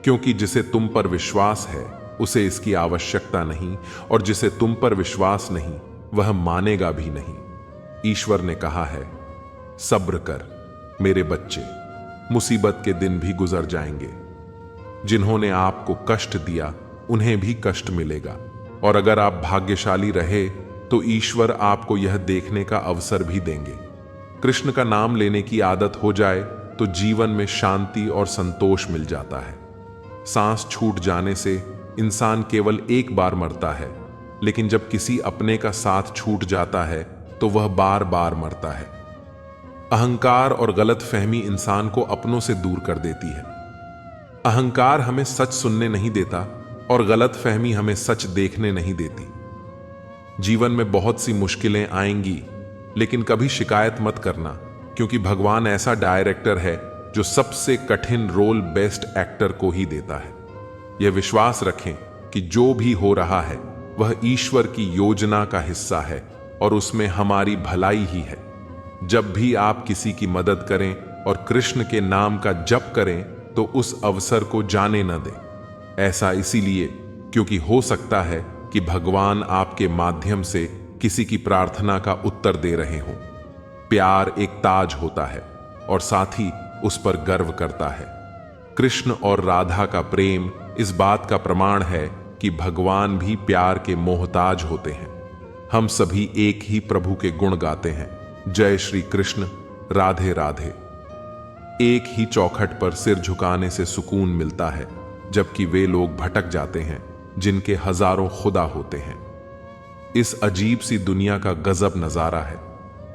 क्योंकि जिसे तुम पर विश्वास है उसे इसकी आवश्यकता नहीं, और जिसे तुम पर विश्वास नहीं वह मानेगा भी नहीं। ईश्वर ने कहा है, सब्र कर मेरे बच्चे, मुसीबत के दिन भी गुजर जाएंगे। जिन्होंने आपको कष्ट दिया उन्हें भी कष्ट मिलेगा, और अगर आप भाग्यशाली रहे तो ईश्वर आपको यह देखने का अवसर भी देंगे। कृष्ण का नाम लेने की आदत हो जाए तो जीवन में शांति और संतोष मिल जाता है। सांस छूट जाने से इंसान केवल एक बार मरता है, लेकिन जब किसी अपने का साथ छूट जाता है तो वह बार बार मरता है। अहंकार और गलत फहमी इंसान को अपनों से दूर कर देती है। अहंकार हमें सच सुनने नहीं देता और गलत फहमी हमें सच देखने नहीं देती। जीवन में बहुत सी मुश्किलें आएंगी, लेकिन कभी शिकायत मत करना, क्योंकि भगवान ऐसा डायरेक्टर है जो सबसे कठिन रोल बेस्ट एक्टर को ही देता है। यह विश्वास रखें कि जो भी हो रहा है वह ईश्वर की योजना का हिस्सा है और उसमें हमारी भलाई ही है। जब भी आप किसी की मदद करें और कृष्ण के नाम का जप करें तो उस अवसर को जाने न दें। ऐसा इसीलिए क्योंकि हो सकता है कि भगवान आपके माध्यम से किसी की प्रार्थना का उत्तर दे रहे हों। प्यार एक ताज होता है और साथ ही उस पर गर्व करता है। कृष्ण और राधा का प्रेम इस बात का प्रमाण है कि भगवान भी प्यार के मोहताज होते हैं। हम सभी एक ही प्रभु के गुण गाते हैं। जय श्री कृष्ण, राधे राधे। एक ही चौखट पर सिर झुकाने से सुकून मिलता है, जबकि वे लोग भटक जाते हैं जिनके हजारों खुदा होते हैं। इस अजीब सी दुनिया का गजब नजारा है।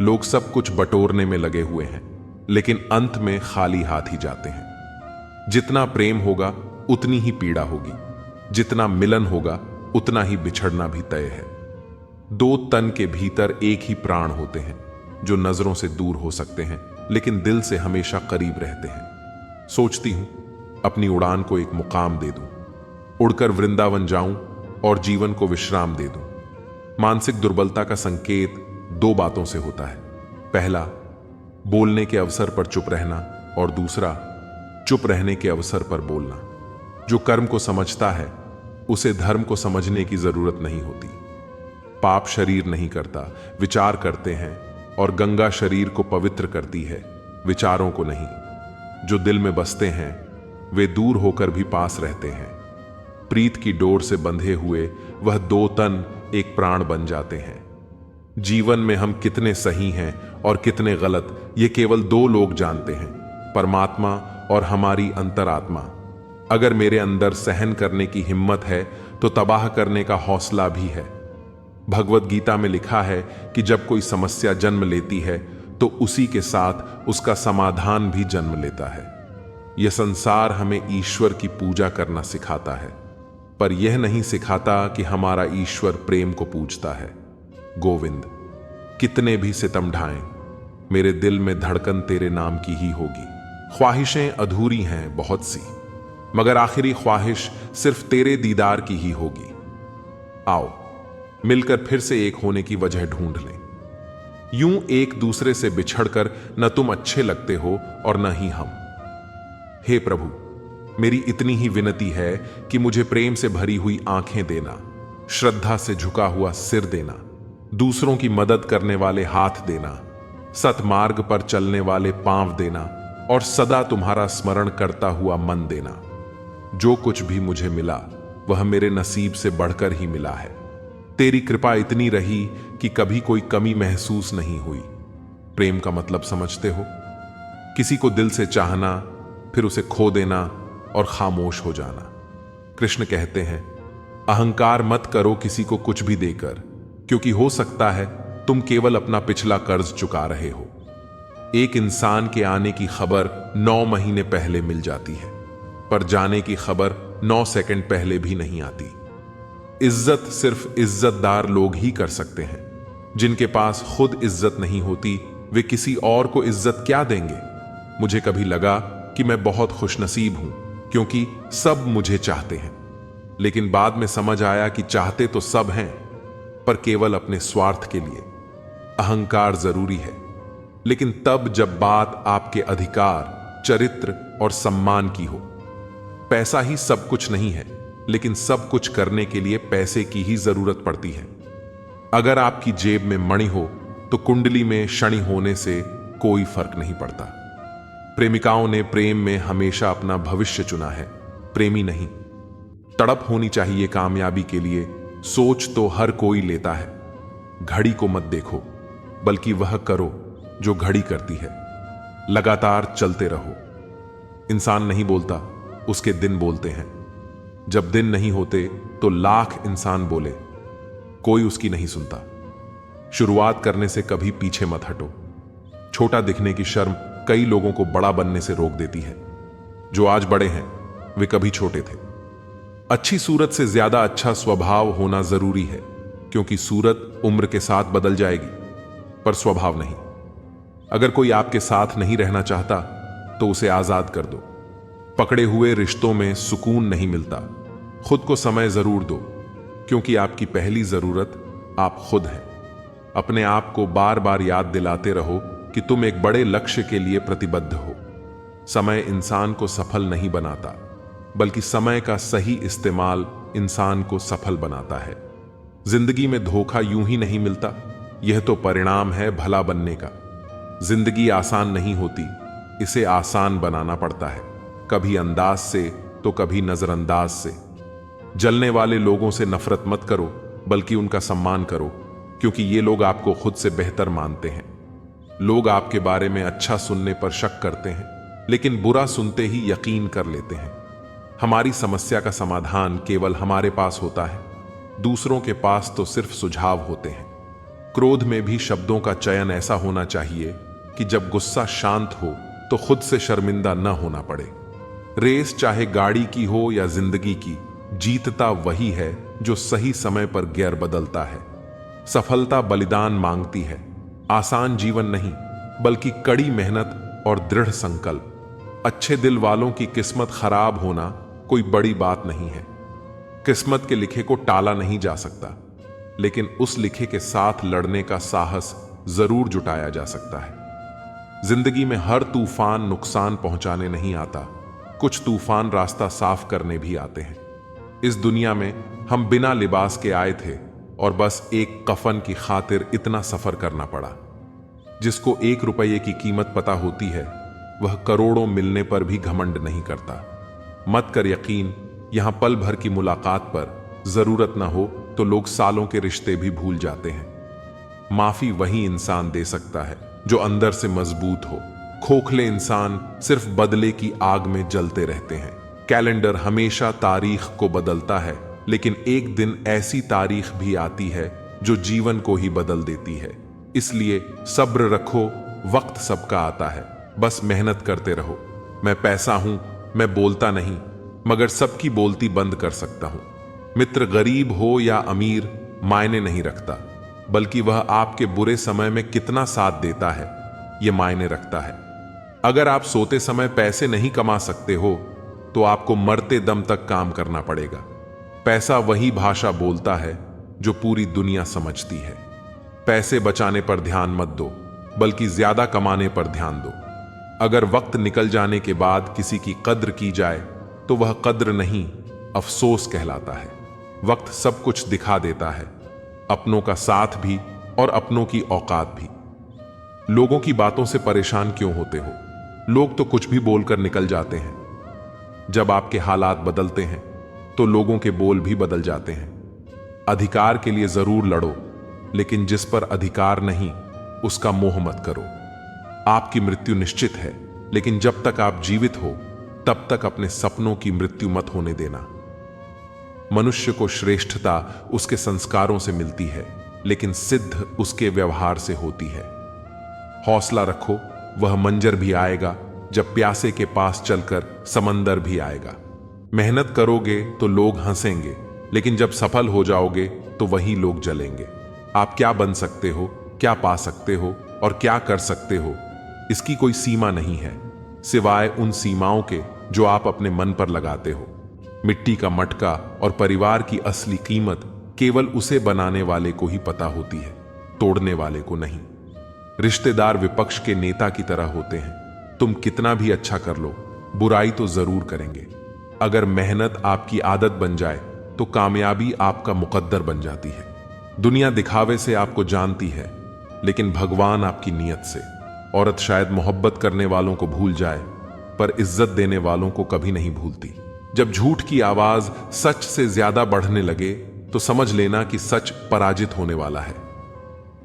लोग सब कुछ बटोरने में लगे हुए हैं, लेकिन अंत में खाली हाथ ही जाते हैं। जितना प्रेम होगा उतनी ही पीड़ा होगी, जितना मिलन होगा उतना ही बिछड़ना भी तय है। दो तन के भीतर एक ही प्राण होते हैं, जो नजरों से दूर हो सकते हैं लेकिन दिल से हमेशा करीब रहते हैं। सोचती हूं अपनी उड़ान को एक मुकाम दे दूं, उड़कर वृंदावन जाऊं और जीवन को विश्राम दे दूं। मानसिक दुर्बलता का संकेत दो बातों से होता है। पहला, बोलने के अवसर पर चुप रहना, और दूसरा, चुप रहने के अवसर पर बोलना। जो कर्म को समझता है उसे धर्म को समझने की जरूरत नहीं होती। पाप शरीर नहीं करता, विचार करते हैं, और गंगा शरीर को पवित्र करती है, विचारों को नहीं। जो दिल में बसते हैं वे दूर होकर भी पास रहते हैं। प्रीत की डोर से बंधे हुए वह दो तन एक प्राण बन जाते हैं। जीवन में हम कितने सही हैं और कितने गलत, ये केवल दो लोग जानते हैं, परमात्मा और हमारी अंतरात्मा। अगर मेरे अंदर सहन करने की हिम्मत है तो तबाह करने का हौसला भी है। भगवत गीता में लिखा है कि जब कोई समस्या जन्म लेती है तो उसी के साथ उसका समाधान भी जन्म लेता है। यह संसार हमें ईश्वर की पूजा करना सिखाता है, पर यह नहीं सिखाता कि हमारा ईश्वर प्रेम को पूजता है। गोविंद, कितने भी सितम ढाएं, मेरे दिल में धड़कन तेरे नाम की ही होगी। ख्वाहिशें अधूरी हैं बहुत सी, मगर आखिरी ख्वाहिश सिर्फ तेरे दीदार की ही होगी। आओ मिलकर फिर से एक होने की वजह ढूंढ लें। यूं एक दूसरे से बिछड़कर न तुम अच्छे लगते हो और न ही हम। हे प्रभु, मेरी इतनी ही विनती है कि मुझे प्रेम से भरी हुई आंखें देना, श्रद्धा से झुका हुआ सिर देना, दूसरों की मदद करने वाले हाथ देना, सतमार्ग पर चलने वाले पांव देना और सदा तुम्हारा स्मरण करता हुआ मन देना। जो कुछ भी मुझे मिला वह मेरे नसीब से बढ़कर ही मिला है। तेरी कृपा इतनी रही कि कभी कोई कमी महसूस नहीं हुई। प्रेम का मतलब समझते हो? किसी को दिल से चाहना, फिर उसे खो देना और खामोश हो जाना। कृष्ण कहते हैं, अहंकार मत करो किसी को कुछ भी देकर, क्योंकि हो सकता है तुम केवल अपना पिछला कर्ज चुका रहे हो। एक इंसान के आने की खबर 9 महीने पहले मिल जाती है, पर जाने की खबर 9 सेकंड पहले भी नहीं आती। इज्जत सिर्फ इज्जतदार लोग ही कर सकते हैं। जिनके पास खुद इज्जत नहीं होती वे किसी और को इज्जत क्या देंगे। मुझे कभी लगा कि मैं बहुत खुशनसीब हूं क्योंकि सब मुझे चाहते हैं, लेकिन बाद में समझ आया कि चाहते तो सब हैं, पर केवल अपने स्वार्थ के लिए। अहंकार जरूरी है, लेकिन तब जब बात आपके अधिकार, चरित्र और सम्मान की हो। पैसा ही सब कुछ नहीं है, लेकिन सब कुछ करने के लिए पैसे की ही जरूरत पड़ती है। अगर आपकी जेब में मणि हो तो कुंडली में शनि होने से कोई फर्क नहीं पड़ता। प्रेमिकाओं ने प्रेम में हमेशा अपना भविष्य चुना है, प्रेमी नहीं। तड़प होनी चाहिए कामयाबी के लिए, सोच तो हर कोई लेता है। घड़ी को मत देखो, बल्कि वह करो जो घड़ी करती है। लगातार चलते रहो। इंसान नहीं बोलता, उसके दिन बोलते हैं। जब दिन नहीं होते तो लाख इंसान बोले, कोई उसकी नहीं सुनता। शुरुआत करने से कभी पीछे मत हटो। छोटा दिखने की शर्म कई लोगों को बड़ा बनने से रोक देती है। जो आज बड़े हैं वे कभी छोटे थे। अच्छी सूरत से ज्यादा अच्छा स्वभाव होना जरूरी है, क्योंकि सूरत उम्र के साथ बदल जाएगी, पर स्वभाव नहीं। अगर कोई आपके साथ नहीं रहना चाहता तो उसे आजाद कर दो। पकड़े हुए रिश्तों में सुकून नहीं मिलता। खुद को समय जरूर दो, क्योंकि आपकी पहली जरूरत आप खुद हैं। अपने आप को बार बार याद दिलाते रहो कि तुम एक बड़े लक्ष्य के लिए प्रतिबद्ध हो। समय इंसान को सफल नहीं बनाता, बल्कि समय का सही इस्तेमाल इंसान को सफल बनाता है। जिंदगी में धोखा यूं ही नहीं मिलता, यह तो परिणाम है भला बनने का। जिंदगी आसान नहीं होती, इसे आसान बनाना पड़ता है, कभी अंदाज से तो कभी नजरअंदाज से। जलने वाले लोगों से नफरत मत करो, बल्कि उनका सम्मान करो, क्योंकि ये लोग आपको खुद से बेहतर मानते हैं। लोग आपके बारे में अच्छा सुनने पर शक करते हैं, लेकिन बुरा सुनते ही यकीन कर लेते हैं। हमारी समस्या का समाधान केवल हमारे पास होता है, दूसरों के पास तो सिर्फ सुझाव होते हैं। क्रोध में भी शब्दों का चयन ऐसा होना चाहिए कि जब गुस्सा शांत हो तो खुद से शर्मिंदा न होना पड़े। रेस चाहे गाड़ी की हो या जिंदगी की, जीतता वही है जो सही समय पर गियर बदलता है। सफलता बलिदान मांगती है, आसान जीवन नहीं, बल्कि कड़ी मेहनत और दृढ़ संकल्प। अच्छे दिल वालों की किस्मत खराब होना कोई बड़ी बात नहीं है। किस्मत के लिखे को टाला नहीं जा सकता, लेकिन उस लिखे के साथ लड़ने का साहस जरूर जुटाया जा सकता है। जिंदगी में हर तूफान नुकसान पहुंचाने नहीं आता, कुछ तूफान रास्ता साफ करने भी आते हैं। इस दुनिया में हम बिना लिबास के आए थे और बस एक कफन की खातिर इतना सफर करना पड़ा। जिसको 1 रुपये की कीमत पता होती है, वह करोड़ों मिलने पर भी घमंड नहीं करता। मत कर यकीन, यहां पल भर की मुलाकात पर जरूरत ना हो तो लोग सालों के रिश्ते भी भूल जाते हैं। माफी वही इंसान दे सकता है जो अंदर से मजबूत हो। खोखले इंसान सिर्फ बदले की आग में जलते रहते हैं। कैलेंडर हमेशा तारीख को बदलता है, लेकिन एक दिन ऐसी तारीख भी आती है जो जीवन को ही बदल देती है। इसलिए सब्र रखो, वक्त सबका आता है, बस मेहनत करते रहो। मैं पैसा हूं, मैं बोलता नहीं, मगर सबकी बोलती बंद कर सकता हूं। मित्र गरीब हो या अमीर मायने नहीं रखता, बल्कि वह आपके बुरे समय में कितना साथ देता है यह मायने रखता है। अगर आप सोते समय पैसे नहीं कमा सकते हो तो आपको मरते दम तक काम करना पड़ेगा। पैसा वही भाषा बोलता है जो पूरी दुनिया समझती है। पैसे बचाने पर ध्यान मत दो, बल्कि ज्यादा कमाने पर ध्यान दो। अगर वक्त निकल जाने के बाद किसी की कद्र की जाए तो वह कद्र नहीं, अफसोस कहलाता है। वक्त सब कुछ दिखा देता है, अपनों का साथ भी और अपनों की औकात भी। लोगों की बातों से परेशान क्यों होते हो? लोग तो कुछ भी बोलकर निकल जाते हैं। जब आपके हालात बदलते हैं तो लोगों के बोल भी बदल जाते हैं। अधिकार के लिए जरूर लड़ो, लेकिन जिस पर अधिकार नहीं उसका मोह मत करो। आपकी मृत्यु निश्चित है, लेकिन जब तक आप जीवित हो तब तक अपने सपनों की मृत्यु मत होने देना। मनुष्य को श्रेष्ठता उसके संस्कारों से मिलती है, लेकिन सिद्ध उसके व्यवहार से होती है। हौसला रखो, वह मंजर भी आएगा जब प्यासे के पास चलकर समंदर भी आएगा। मेहनत करोगे तो लोग हंसेंगे, लेकिन जब सफल हो जाओगे तो वही लोग जलेंगे। आप क्या बन सकते हो, क्या पा सकते हो और क्या कर सकते हो, इसकी कोई सीमा नहीं है, सिवाय उन सीमाओं के जो आप अपने मन पर लगाते हो। मिट्टी का मटका और परिवार की असली कीमत केवल उसे बनाने वाले को ही पता होती है, तोड़ने वाले को नहीं। रिश्तेदार विपक्ष के नेता की तरह होते हैं, तुम कितना भी अच्छा कर लो, बुराई तो जरूर करेंगे। अगर मेहनत आपकी आदत बन जाए तो कामयाबी आपका मुकद्दर बन जाती है। दुनिया दिखावे से आपको जानती है, लेकिन भगवान आपकी नीयत से। औरत शायद मोहब्बत करने वालों को भूल जाए, पर इज्जत देने वालों को कभी नहीं भूलती। जब झूठ की आवाज सच से ज्यादा बढ़ने लगे तो समझ लेना कि सच पराजित होने वाला है।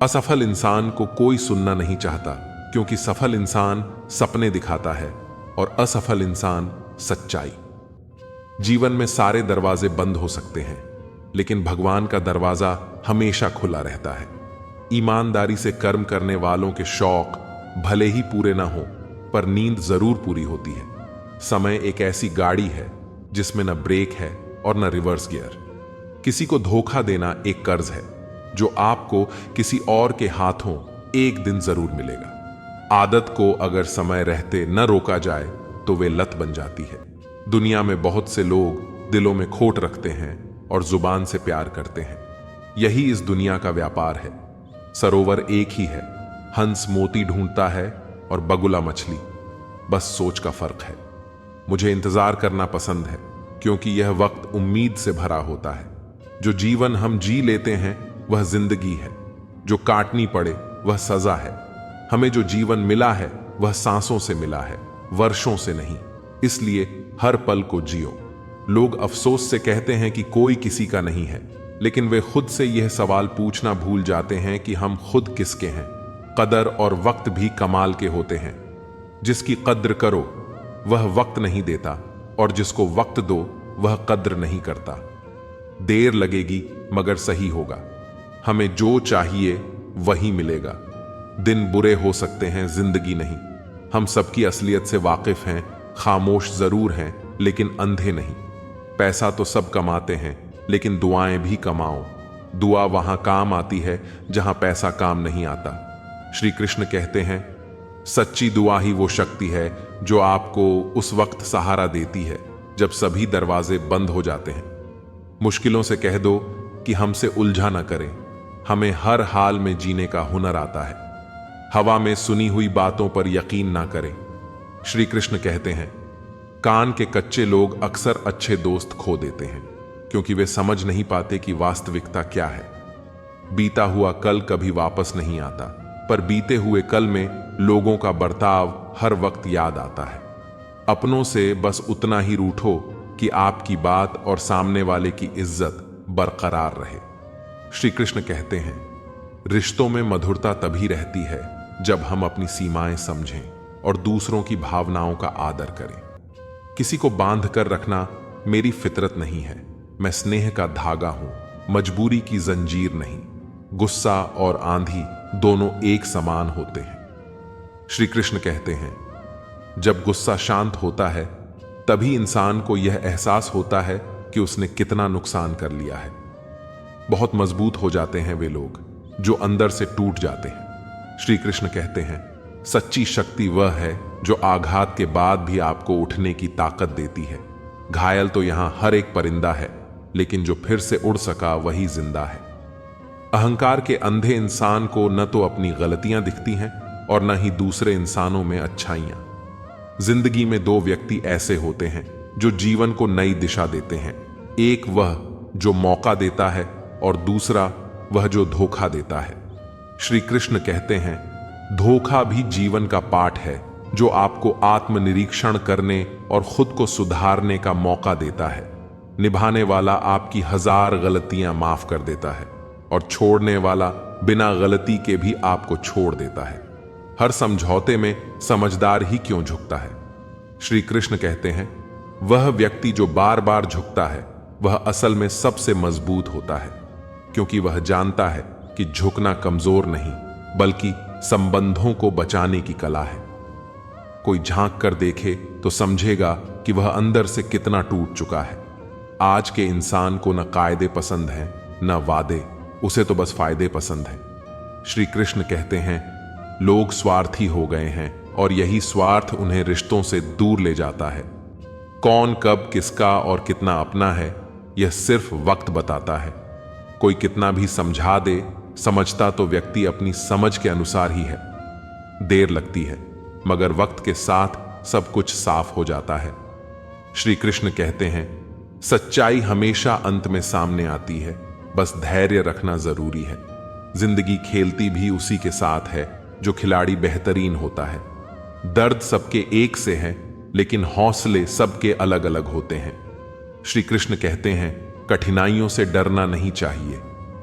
असफल इंसान को कोई सुनना नहीं चाहता, क्योंकि सफल इंसान सपने दिखाता है और असफल इंसान सच्चाई। जीवन में सारे दरवाजे बंद हो सकते हैं, लेकिन भगवान का दरवाजा हमेशा खुला रहता है। ईमानदारी से कर्म करने वालों के शौक भले ही पूरे ना हो, पर नींद जरूर पूरी होती है। समय एक ऐसी गाड़ी है जिसमें न ब्रेक है और न रिवर्स गियर। किसी को धोखा देना एक कर्ज है जो आपको किसी और के हाथों एक दिन जरूर मिलेगा। आदत को अगर समय रहते न रोका जाए तो वे लत बन जाती है। दुनिया में बहुत से लोग दिलों में खोट रखते हैं और जुबान से प्यार करते हैं। यही इस दुनिया का व्यापार है। सरोवर एक ही है, हंस मोती ढूंढता है और बगुला मछली, बस सोच का फर्क है। मुझे इंतजार करना पसंद है क्योंकि यह वक्त उम्मीद से भरा होता है। जो जीवन हम जी लेते हैं वह जिंदगी है, जो काटनी पड़े वह सजा है। हमें जो जीवन मिला है वह सांसों से मिला है, वर्षों से नहीं। इसलिए हर पल को जियो। लोग अफसोस से कहते हैं कि कोई किसी का नहीं है, लेकिन वे खुद से यह सवाल पूछना भूल जाते हैं कि हम खुद किसके हैं। कदर और वक्त भी कमाल के होते हैं। जिसकी कद्र करो वह वक्त नहीं देता, और जिसको वक्त दो वह कद्र नहीं करता। देर लगेगी मगर सही होगा। हमें जो चाहिए वही मिलेगा। दिन बुरे हो सकते हैं, जिंदगी नहीं। हम सबकी असलियत से वाकिफ हैं, खामोश जरूर हैं लेकिन अंधे नहीं। पैसा तो सब कमाते हैं, लेकिन दुआएं भी कमाओ। दुआ वहां काम आती है जहां पैसा काम नहीं आता। श्री कृष्ण कहते हैं, सच्ची दुआ ही वो शक्ति है जो आपको उस वक्त सहारा देती है जब सभी दरवाजे बंद हो जाते हैं। मुश्किलों से कह दो कि हमसे उलझा ना करें। हमें हर हाल में जीने का हुनर आता है। हवा में सुनी हुई बातों पर यकीन ना करें। श्री कृष्ण कहते हैं, कान के कच्चे लोग अक्सर अच्छे दोस्त खो देते हैं क्योंकि वे समझ नहीं पाते कि वास्तविकता क्या है। बीता हुआ कल कभी वापस नहीं आता, पर बीते हुए कल में लोगों का बर्ताव हर वक्त याद आता है। अपनों से बस उतना ही रूठो कि आपकी बात और सामने वाले की इज्जत बरकरार रहे। श्री कृष्ण कहते हैं, रिश्तों में मधुरता तभी रहती है जब हम अपनी सीमाएं समझें और दूसरों की भावनाओं का आदर करें। किसी को बांध कर रखना मेरी फितरत नहीं है। मैं स्नेह का धागा हूं, मजबूरी की जंजीर नहीं। गुस्सा और आंधी दोनों एक समान होते हैं। श्री कृष्ण कहते हैं, जब गुस्सा शांत होता है तभी इंसान को यह एहसास होता है कि उसने कितना नुकसान कर लिया है। बहुत मजबूत हो जाते हैं वे लोग जो अंदर से टूट जाते हैं। श्री कृष्ण कहते हैं, सच्ची शक्ति वह है जो आघात के बाद भी आपको उठने की ताकत देती है। घायल तो यहां हर एक परिंदा है, लेकिन जो फिर से उड़ सका वही जिंदा है। अहंकार के अंधे इंसान को न तो अपनी गलतियां दिखती हैं और न ही दूसरे इंसानों में अच्छाइयां। जिंदगी में दो व्यक्ति ऐसे होते हैं जो जीवन को नई दिशा देते हैं। एक वह जो मौका देता है और दूसरा वह जो धोखा देता है। श्री कृष्ण कहते हैं, धोखा भी जीवन का पाठ है जो आपको आत्मनिरीक्षण करने और खुद को सुधारने का मौका देता है। निभाने वाला आपकी 1000 गलतियां माफ कर देता है और छोड़ने वाला बिना गलती के भी आपको छोड़ देता है। हर समझौते में समझदार ही क्यों झुकता है। श्री कृष्ण कहते हैं, वह व्यक्ति जो बार बार झुकता है वह असल में सबसे मजबूत होता है, क्योंकि वह जानता है कि झुकना कमजोर नहीं बल्कि संबंधों को बचाने की कला है। कोई झांक कर देखे तो समझेगा कि वह अंदर से कितना टूट चुका है। आज के इंसान को न कायदे पसंद हैं न वादे, उसे तो बस फायदे पसंद हैं। श्री कृष्ण कहते हैं, लोग स्वार्थी हो गए हैं और यही स्वार्थ उन्हें रिश्तों से दूर ले जाता है। कौन कब किसका और कितना अपना है यह सिर्फ वक्त बताता है। कोई कितना भी समझा दे, समझता तो व्यक्ति अपनी समझ के अनुसार ही है। देर लगती है मगर वक्त के साथ सब कुछ साफ हो जाता है। श्री कृष्ण कहते हैं, सच्चाई हमेशा अंत में सामने आती है, बस धैर्य रखना जरूरी है। जिंदगी खेलती भी उसी के साथ है जो खिलाड़ी बेहतरीन होता है। दर्द सबके एक से है, लेकिन हौसले सबके अलग अलग होते हैं। श्री कृष्ण कहते हैं, कठिनाइयों से डरना नहीं चाहिए,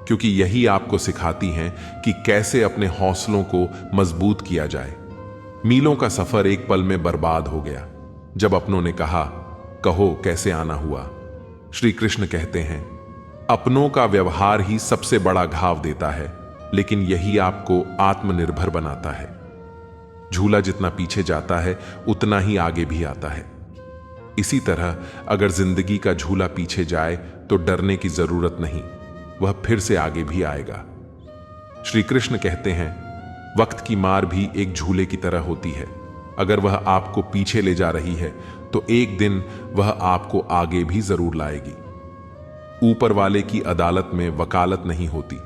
क्योंकि यही आपको सिखाती हैं कि कैसे अपने हौसलों को मजबूत किया जाए। मीलों का सफर एक पल में बर्बाद हो गया जब अपनों ने कहा, कहो कैसे आना हुआ। श्री कृष्ण कहते हैं, अपनों का व्यवहार ही सबसे बड़ा घाव देता है, लेकिन यही आपको आत्मनिर्भर बनाता है। झूला जितना पीछे जाता है उतना ही आगे भी आता है। इसी तरह अगर जिंदगी का झूला पीछे जाए तो डरने की जरूरत नहीं, वह फिर से आगे भी आएगा। श्री कृष्ण कहते हैं, वक्त की मार भी एक झूले की तरह होती है। अगर वह आपको पीछे ले जा रही है तो एक दिन वह आपको आगे भी जरूर लाएगी। ऊपर वाले की अदालत में वकालत नहीं होती,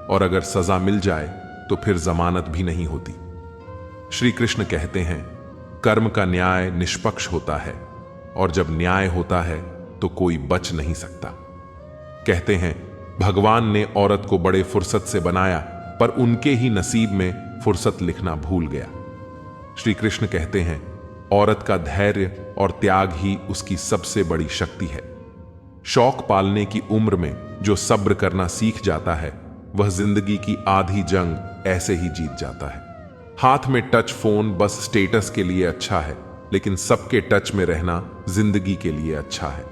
और अगर सजा मिल जाए तो फिर जमानत भी नहीं होती। श्री कृष्ण कहते हैं, कर्म का न्याय निष्पक्ष होता है, और जब न्याय होता है तो कोई बच नहीं सकता। कहते हैं, भगवान ने औरत को बड़े फुर्सत से बनाया, पर उनके ही नसीब में फुर्सत लिखना भूल गया। श्री कृष्ण कहते हैं, औरत का धैर्य और त्याग ही उसकी सबसे बड़ी शक्ति है। शौक पालने की उम्र में जो सब्र करना सीख जाता है, वह जिंदगी की आधी जंग ऐसे ही जीत जाता है। हाथ में टच फोन बस स्टेटस के लिए अच्छा है, लेकिन सबके टच में रहना जिंदगी के लिए अच्छा है।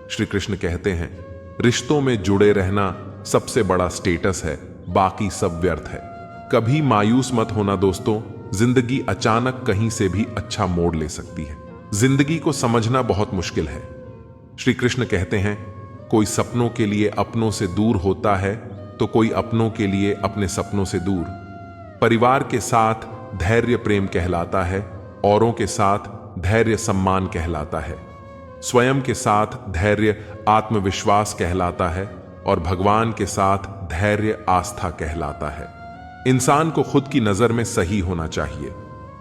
श्री कृष्ण कहते हैं, रिश्तों में जुड़े रहना सबसे बड़ा स्टेटस है, बाकी सब व्यर्थ है। कभी मायूस मत होना दोस्तों, जिंदगी अचानक कहीं से भी अच्छा मोड़ ले सकती है। जिंदगी को समझना बहुत मुश्किल है। श्री कृष्ण कहते हैं, कोई सपनों के लिए अपनों से दूर होता है तो कोई अपनों के लिए अपने सपनों से दूर। परिवार के साथ धैर्य प्रेम कहलाता है, औरों के साथ धैर्य सम्मान कहलाता है, स्वयं के साथ धैर्य आत्मविश्वास कहलाता है, और भगवान के साथ धैर्य आस्था कहलाता है। इंसान को खुद की नजर में सही होना चाहिए,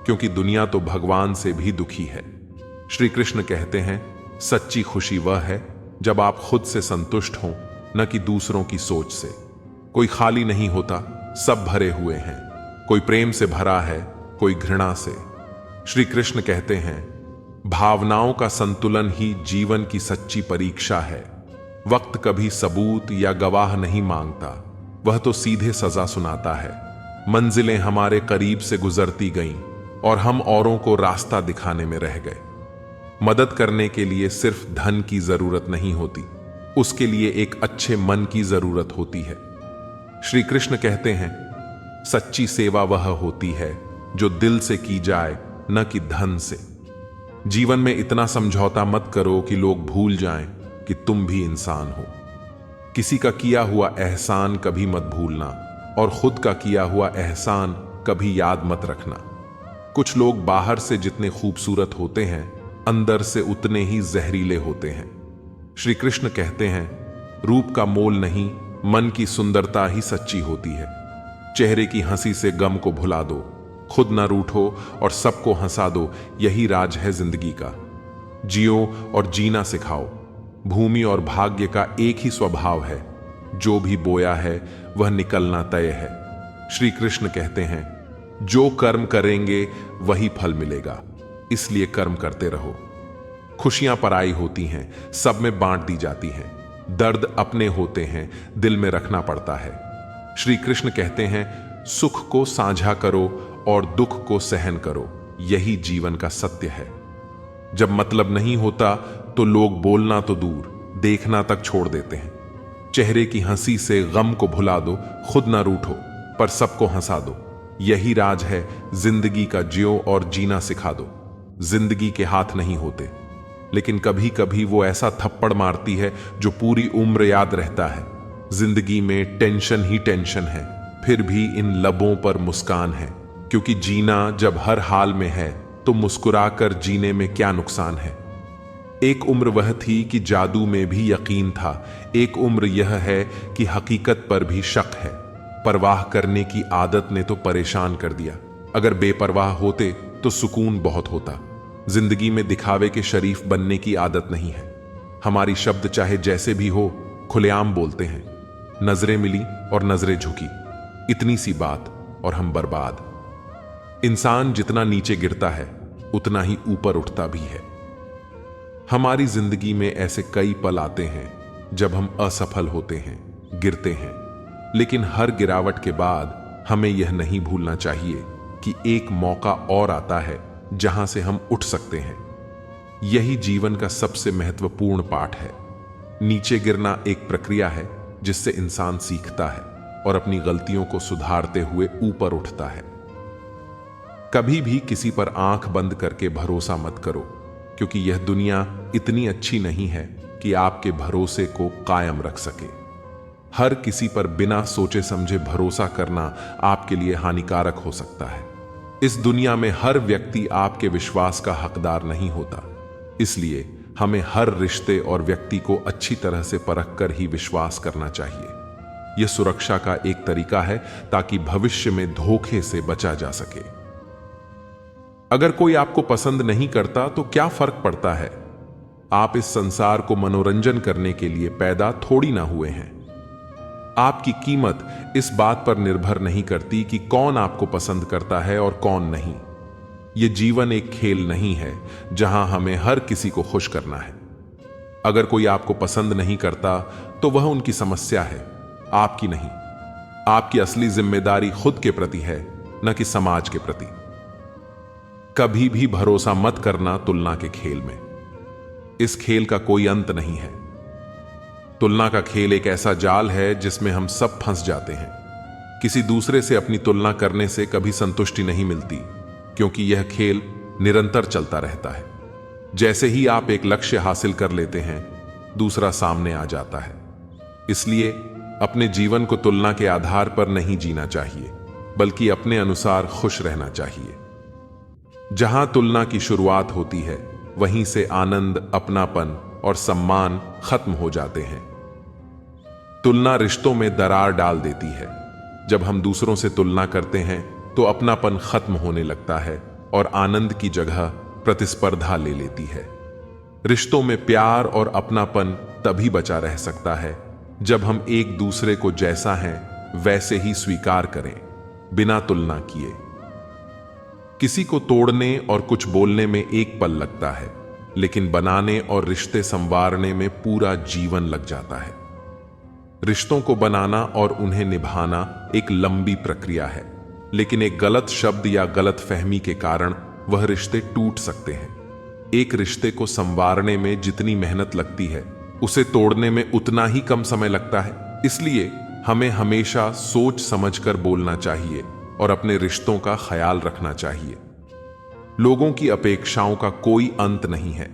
क्योंकि दुनिया तो भगवान से भी दुखी है। श्री कृष्ण कहते हैं, सच्ची खुशी वह है जब आप खुद से संतुष्ट हों, न कि दूसरों की सोच से। कोई खाली नहीं होता, सब भरे हुए हैं। कोई प्रेम से भरा है, कोई घृणा से। श्री कृष्ण कहते हैं, भावनाओं का संतुलन ही जीवन की सच्ची परीक्षा है। वक्त कभी सबूत या गवाह नहीं मांगता, वह तो सीधे सजा सुनाता है। मंजिलें हमारे करीब से गुजरती गईं और हम औरों को रास्ता दिखाने में रह गए। मदद करने के लिए सिर्फ धन की जरूरत नहीं होती, उसके लिए एक अच्छे मन की जरूरत होती है। श्री कृष्ण कहते हैं, सच्ची सेवा वह होती है जो दिल से की जाए, न कि धन से। जीवन में इतना समझौता मत करो कि लोग भूल जाएं कि तुम भी इंसान हो। किसी का किया हुआ एहसान कभी मत भूलना, और खुद का किया हुआ एहसान कभी याद मत रखना। कुछ लोग बाहर से जितने खूबसूरत होते हैं, अंदर से उतने ही जहरीले होते हैं। श्री कृष्ण कहते हैं, रूप का मोल नहीं, मन की सुंदरता ही सच्ची होती है। चेहरे की हंसी से गम को भुला दो, खुद ना रूठो और सबको हंसा दो, यही राज है जिंदगी का। जियो और जीना सिखाओ। भूमि और भाग्य का एक ही स्वभाव है, जो भी बोया है वह निकलना तय है। श्री कृष्ण कहते हैं, जो कर्म करेंगे वही फल मिलेगा, इसलिए कर्म करते रहो। खुशियां पराई होती हैं, सब में बांट दी जाती हैं। दर्द अपने होते हैं, दिल में रखना पड़ता है। श्री कृष्ण कहते हैं, सुख को साझा करो और दुख को सहन करो, यही जीवन का सत्य है। जब मतलब नहीं होता तो लोग बोलना तो दूर, देखना तक छोड़ देते हैं। चेहरे की हंसी से गम को भुला दो, खुद ना रूठो पर सबको हंसा दो, यही राज है जिंदगी का। जियो और जीना सिखा दो। जिंदगी के हाथ नहीं होते, लेकिन कभी कभी वो ऐसा थप्पड़ मारती है जो पूरी उम्र याद रहता है। जिंदगी में टेंशन ही टेंशन है, फिर भी इन लबों पर मुस्कान है, क्योंकि जीना जब हर हाल में है तो मुस्कुराकर जीने में क्या नुकसान है। एक उम्र वह थी कि जादू में भी यकीन था, एक उम्र यह है कि हकीकत पर भी शक है। परवाह करने की आदत ने तो परेशान कर दिया। अगर बेपरवाह होते तो सुकून बहुत होता। जिंदगी में दिखावे के शरीफ बनने की आदत नहीं है। हमारी शब्द चाहे जैसे भी हो, खुलेआम बोलते हैं। नजरें मिली और नजरें झुकी, इतनी सी बात और हम बर्बाद। इंसान जितना नीचे गिरता है उतना ही ऊपर उठता भी है। हमारी जिंदगी में ऐसे कई पल आते हैं जब हम असफल होते हैं, गिरते हैं, लेकिन हर गिरावट के बाद हमें यह नहीं भूलना चाहिए कि एक मौका और आता है जहां से हम उठ सकते हैं। यही जीवन का सबसे महत्वपूर्ण पाठ है। नीचे गिरना एक प्रक्रिया है जिससे इंसान सीखता है और अपनी गलतियों को सुधारते हुए ऊपर उठता है। कभी भी किसी पर आंख बंद करके भरोसा मत करो, क्योंकि यह दुनिया इतनी अच्छी नहीं है कि आपके भरोसे को कायम रख सके। हर किसी पर बिना सोचे समझे भरोसा करना आपके लिए हानिकारक हो सकता है। इस दुनिया में हर व्यक्ति आपके विश्वास का हकदार नहीं होता, इसलिए हमें हर रिश्ते और व्यक्ति को अच्छी तरह से परख कर ही विश्वास करना चाहिए। यह सुरक्षा का एक तरीका है ताकि भविष्य में धोखे से बचा जा सके। अगर कोई आपको पसंद नहीं करता तो क्या फर्क पड़ता है? आप इस संसार को मनोरंजन करने के लिए पैदा थोड़ी ना हुए हैं। आपकी कीमत इस बात पर निर्भर नहीं करती कि कौन आपको पसंद करता है और कौन नहीं। यह जीवन एक खेल नहीं है जहां हमें हर किसी को खुश करना है। अगर कोई आपको पसंद नहीं करता तो वह उनकी समस्या है, आपकी नहीं। आपकी असली जिम्मेदारी खुद के प्रति है, न कि समाज के प्रति। कभी भी भरोसा मत करना तुलना के खेल में। इस खेल का कोई अंत नहीं है। तुलना का खेल एक ऐसा जाल है जिसमें हम सब फंस जाते हैं। किसी दूसरे से अपनी तुलना करने से कभी संतुष्टि नहीं मिलती, क्योंकि यह खेल निरंतर चलता रहता है। जैसे ही आप एक लक्ष्य हासिल कर लेते हैं, दूसरा सामने आ जाता है। इसलिए अपने जीवन को तुलना के आधार पर नहीं जीना चाहिए, बल्कि अपने अनुसार खुश रहना चाहिए। जहां तुलना की शुरुआत होती है, वहीं से आनंद, अपनापन और सम्मान खत्म हो जाते हैं। तुलना रिश्तों में दरार डाल देती है। जब हम दूसरों से तुलना करते हैं तो अपनापन खत्म होने लगता है और आनंद की जगह प्रतिस्पर्धा ले लेती है। रिश्तों में प्यार और अपनापन तभी बचा रह सकता है जब हम एक दूसरे को जैसा हैं वैसे ही स्वीकार करें, बिना तुलना किए। किसी को तोड़ने और कुछ बोलने में एक पल लगता है, लेकिन बनाने और रिश्ते संवारने में पूरा जीवन लग जाता है। रिश्तों को बनाना और उन्हें निभाना एक लंबी प्रक्रिया है, लेकिन एक गलत शब्द या गलत फहमी के कारण वह रिश्ते टूट सकते हैं। एक रिश्ते को संवारने में जितनी मेहनत लगती है, उसे तोड़ने में उतना ही कम समय लगता है। इसलिए हमें हमेशा सोच समझकर बोलना चाहिए और अपने रिश्तों का ख्याल रखना चाहिए। लोगों की अपेक्षाओं का कोई अंत नहीं है।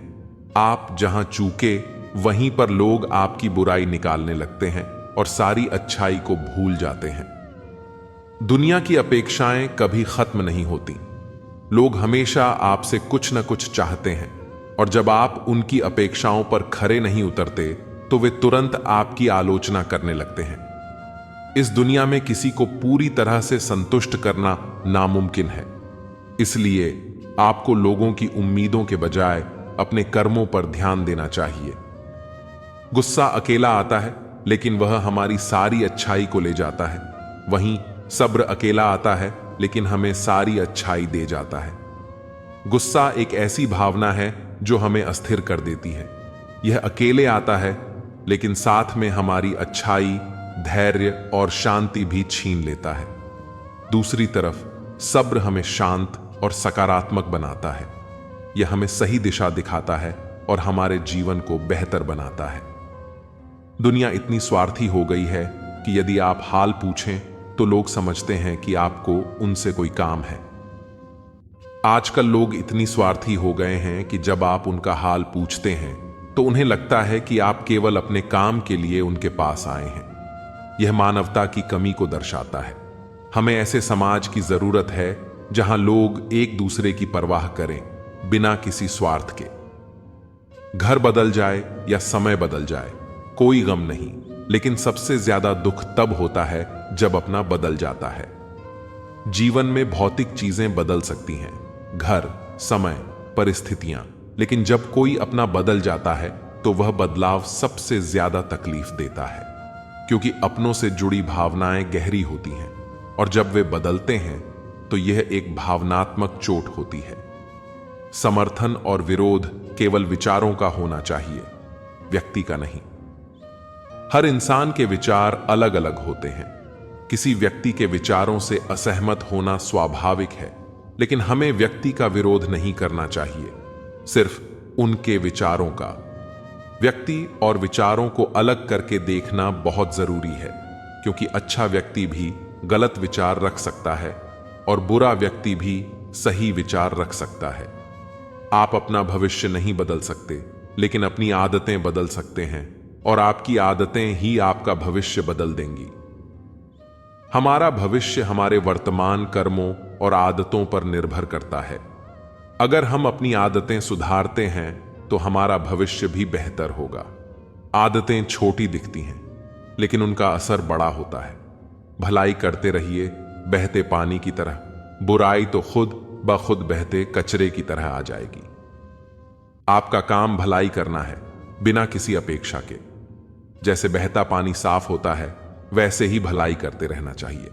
आप जहां चूके, वहीं पर लोग आपकी बुराई निकालने लगते हैं और सारी अच्छाई को भूल जाते हैं। दुनिया की अपेक्षाएं कभी खत्म नहीं होती। लोग हमेशा आपसे कुछ न कुछ चाहते हैं, और जब आप उनकी अपेक्षाओं पर खरे नहीं उतरते तो वे तुरंत आपकी आलोचना करने लगते हैं। इस दुनिया में किसी को पूरी तरह से संतुष्ट करना नामुमकिन है। इसलिए आपको लोगों की उम्मीदों के बजाय अपने कर्मों पर ध्यान देना चाहिए। गुस्सा अकेला आता है, लेकिन वह हमारी सारी अच्छाई को ले जाता है। वहीं सब्र अकेला आता है, लेकिन हमें सारी अच्छाई दे जाता है। गुस्सा एक ऐसी भावना है जो हमें अस्थिर कर देती है। यह अकेले आता है, लेकिन साथ में हमारी अच्छाई, धैर्य और शांति भी छीन लेता है। दूसरी तरफ सब्र हमें शांत और सकारात्मक बनाता है। यह हमें सही दिशा दिखाता है और हमारे जीवन को बेहतर बनाता है। दुनिया इतनी स्वार्थी हो गई है कि यदि आप हाल पूछें तो लोग समझते हैं कि आपको उनसे कोई काम है। आजकल लोग इतनी स्वार्थी हो गए हैं कि जब आप उनका हाल पूछते हैं तो उन्हें लगता है कि आप केवल अपने काम के लिए उनके पास आए हैं। यह मानवता की कमी को दर्शाता है। हमें ऐसे समाज की जरूरत है जहां लोग एक दूसरे की परवाह करें, बिना किसी स्वार्थ के। घर बदल जाए या समय बदल जाए, कोई गम नहीं, लेकिन सबसे ज्यादा दुख तब होता है जब अपना बदल जाता है। जीवन में भौतिक चीजें बदल सकती हैं, घर, समय, परिस्थितियां, लेकिन जब कोई अपना बदल जाता है तो वह बदलाव सबसे ज्यादा तकलीफ देता है, क्योंकि अपनों से जुड़ी भावनाएं गहरी होती हैं, और जब वे बदलते हैं तो यह एक भावनात्मक चोट होती है। समर्थन और विरोध केवल विचारों का होना चाहिए, व्यक्ति का नहीं। हर इंसान के विचार अलग अलग होते हैं। किसी व्यक्ति के विचारों से असहमत होना स्वाभाविक है, लेकिन हमें व्यक्ति का विरोध नहीं करना चाहिए। सिर्फ उनके विचारों का। व्यक्ति और विचारों को अलग करके देखना बहुत जरूरी है, क्योंकि अच्छा व्यक्ति भी गलत विचार रख सकता है और बुरा व्यक्ति भी सही विचार रख सकता है। आप अपना भविष्य नहीं बदल सकते, लेकिन अपनी आदतें बदल सकते हैं, और आपकी आदतें ही आपका भविष्य बदल देंगी। हमारा भविष्य हमारे वर्तमान कर्मों और आदतों पर निर्भर करता है। अगर हम अपनी आदतें सुधारते हैं तो हमारा भविष्य भी बेहतर होगा। आदतें छोटी दिखती हैं, लेकिन उनका असर बड़ा होता है। भलाई करते रहिए बहते पानी की तरह, बुराई तो खुद ब खुद बहते कचरे की तरह आ जाएगी। आपका काम भलाई करना है, बिना किसी अपेक्षा के। जैसे बहता पानी साफ होता है, वैसे ही भलाई करते रहना चाहिए।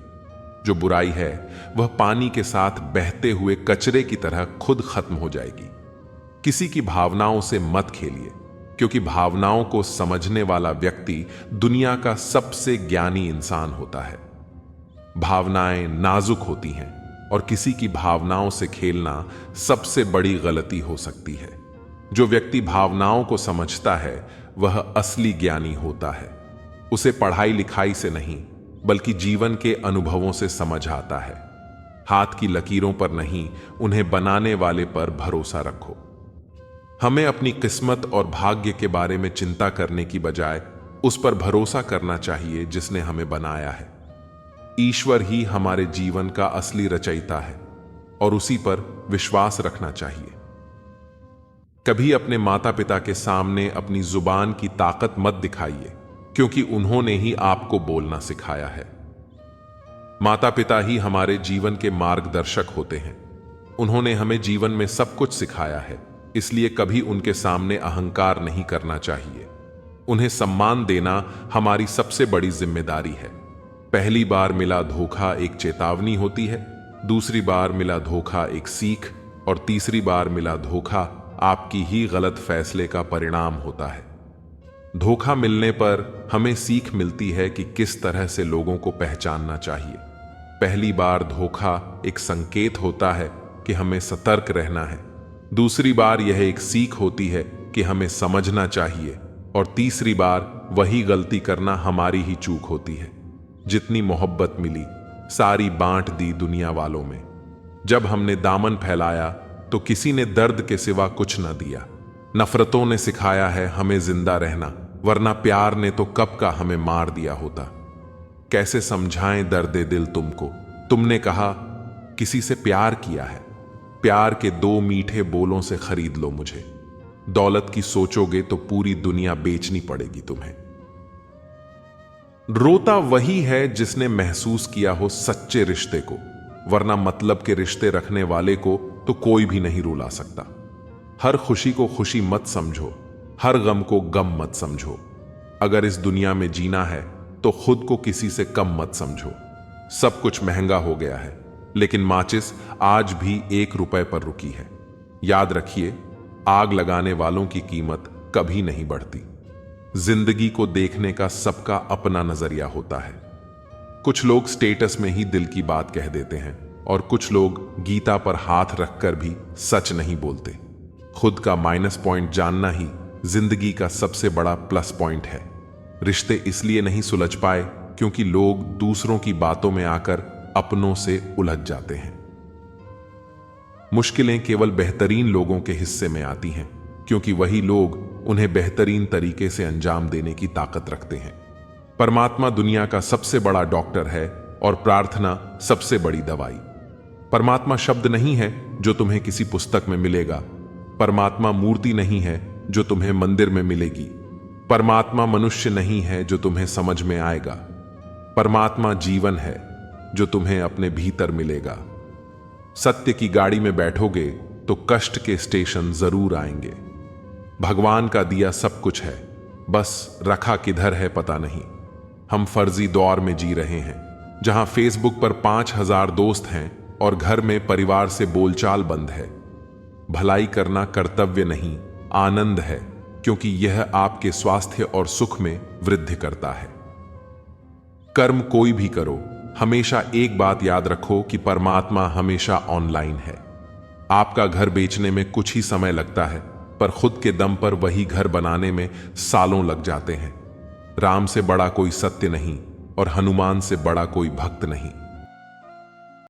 जो बुराई है वह पानी के साथ बहते हुए कचरे की तरह खुद खत्म हो जाएगी। किसी की भावनाओं से मत खेलिए, क्योंकि भावनाओं को समझने वाला व्यक्ति दुनिया का सबसे ज्ञानी इंसान होता है। भावनाएं नाजुक होती हैं, और किसी की भावनाओं से खेलना सबसे बड़ी गलती हो सकती है। जो व्यक्ति भावनाओं को समझता है वह असली ज्ञानी होता है। उसे पढ़ाई लिखाई से नहीं, बल्कि जीवन के अनुभवों से समझ आता है। हाथ की लकीरों पर नहीं, उन्हें बनाने वाले पर भरोसा रखो। हमें अपनी किस्मत और भाग्य के बारे में चिंता करने की बजाय उस पर भरोसा करना चाहिए जिसने हमें बनाया है। ईश्वर ही हमारे जीवन का असली रचयिता है, और उसी पर विश्वास रखना चाहिए। कभी अपने माता पिता के सामने अपनी जुबान की ताकत मत दिखाइए, क्योंकि उन्होंने ही आपको बोलना सिखाया है। माता पिता ही हमारे जीवन के मार्गदर्शक होते हैं। उन्होंने हमें जीवन में सब कुछ सिखाया है, इसलिए कभी उनके सामने अहंकार नहीं करना चाहिए। उन्हें सम्मान देना हमारी सबसे बड़ी जिम्मेदारी है। पहली बार मिला धोखा एक चेतावनी होती है, दूसरी बार मिला धोखा एक सीख, और तीसरी बार मिला धोखा आपकी ही गलत फैसले का परिणाम होता है। धोखा मिलने पर हमें सीख मिलती है कि किस तरह से लोगों को पहचानना चाहिए। पहली बार धोखा एक संकेत होता है कि हमें सतर्क रहना है, दूसरी बार यह एक सीख होती है कि हमें समझना चाहिए, और तीसरी बार वही गलती करना हमारी ही चूक होती है। जितनी मोहब्बत मिली सारी बांट दी दुनिया वालों में। जब हमने दामन फैलाया तो किसी ने दर्द के सिवा कुछ न दिया। नफरतों ने सिखाया है हमें जिंदा रहना, वरना प्यार ने तो कब का हमें मार दिया होता। कैसे समझाएं दर्दे दिल तुमको, तुमने कहा किसी से प्यार किया है। प्यार के 2 मीठे बोलों से खरीद लो मुझे। दौलत की सोचोगे तो पूरी दुनिया बेचनी पड़ेगी तुम्हें। रोता वही है जिसने महसूस किया हो सच्चे रिश्ते को, वरना मतलब के रिश्ते रखने वाले को तो कोई भी नहीं रुला सकता। हर खुशी को खुशी मत समझो, हर गम को गम मत समझो। अगर इस दुनिया में जीना है तो खुद को किसी से कम मत समझो। सब कुछ महंगा हो गया है, लेकिन माचिस आज भी 1 रुपए पर रुकी है। याद रखिए, आग लगाने वालों की कीमत कभी नहीं बढ़ती। जिंदगी को देखने का सबका अपना नजरिया होता है। कुछ लोग स्टेटस में ही दिल की बात कह देते हैं, और कुछ लोग गीता पर हाथ रखकर भी सच नहीं बोलते। खुद का माइनस पॉइंट जानना ही जिंदगी का सबसे बड़ा प्लस पॉइंट है। रिश्ते इसलिए नहीं सुलझ पाए क्योंकि लोग दूसरों की बातों में आकर अपनों से उलझ जाते हैं। मुश्किलें केवल बेहतरीन लोगों के हिस्से में आती हैं, क्योंकि वही लोग उन्हें बेहतरीन तरीके से अंजाम देने की ताकत रखते हैं। परमात्मा दुनिया का सबसे बड़ा डॉक्टर है, और प्रार्थना सबसे बड़ी दवाई। परमात्मा शब्द नहीं है जो तुम्हें किसी पुस्तक में मिलेगा। परमात्मा मूर्ति नहीं है जो तुम्हें मंदिर में मिलेगी। परमात्मा मनुष्य नहीं है जो तुम्हें समझ में आएगा। परमात्मा जीवन है जो तुम्हें अपने भीतर मिलेगा। सत्य की गाड़ी में बैठोगे तो कष्ट के स्टेशन जरूर आएंगे। भगवान का दिया सब कुछ है, बस रखा किधर है पता नहीं। हम फर्जी दौर में जी रहे हैं, जहां फेसबुक पर 5000 दोस्त हैं और घर में परिवार से बोलचाल बंद है। भलाई करना कर्तव्य नहीं, आनंद है, क्योंकि यह आपके स्वास्थ्य और सुख में वृद्धि करता है। कर्म कोई भी करो, हमेशा एक बात याद रखो कि परमात्मा हमेशा ऑनलाइन है। आपका घर बेचने में कुछ ही समय लगता है, पर खुद के दम पर वही घर बनाने में सालों लग जाते हैं। राम से बड़ा कोई सत्य नहीं और हनुमान से बड़ा कोई भक्त नहीं।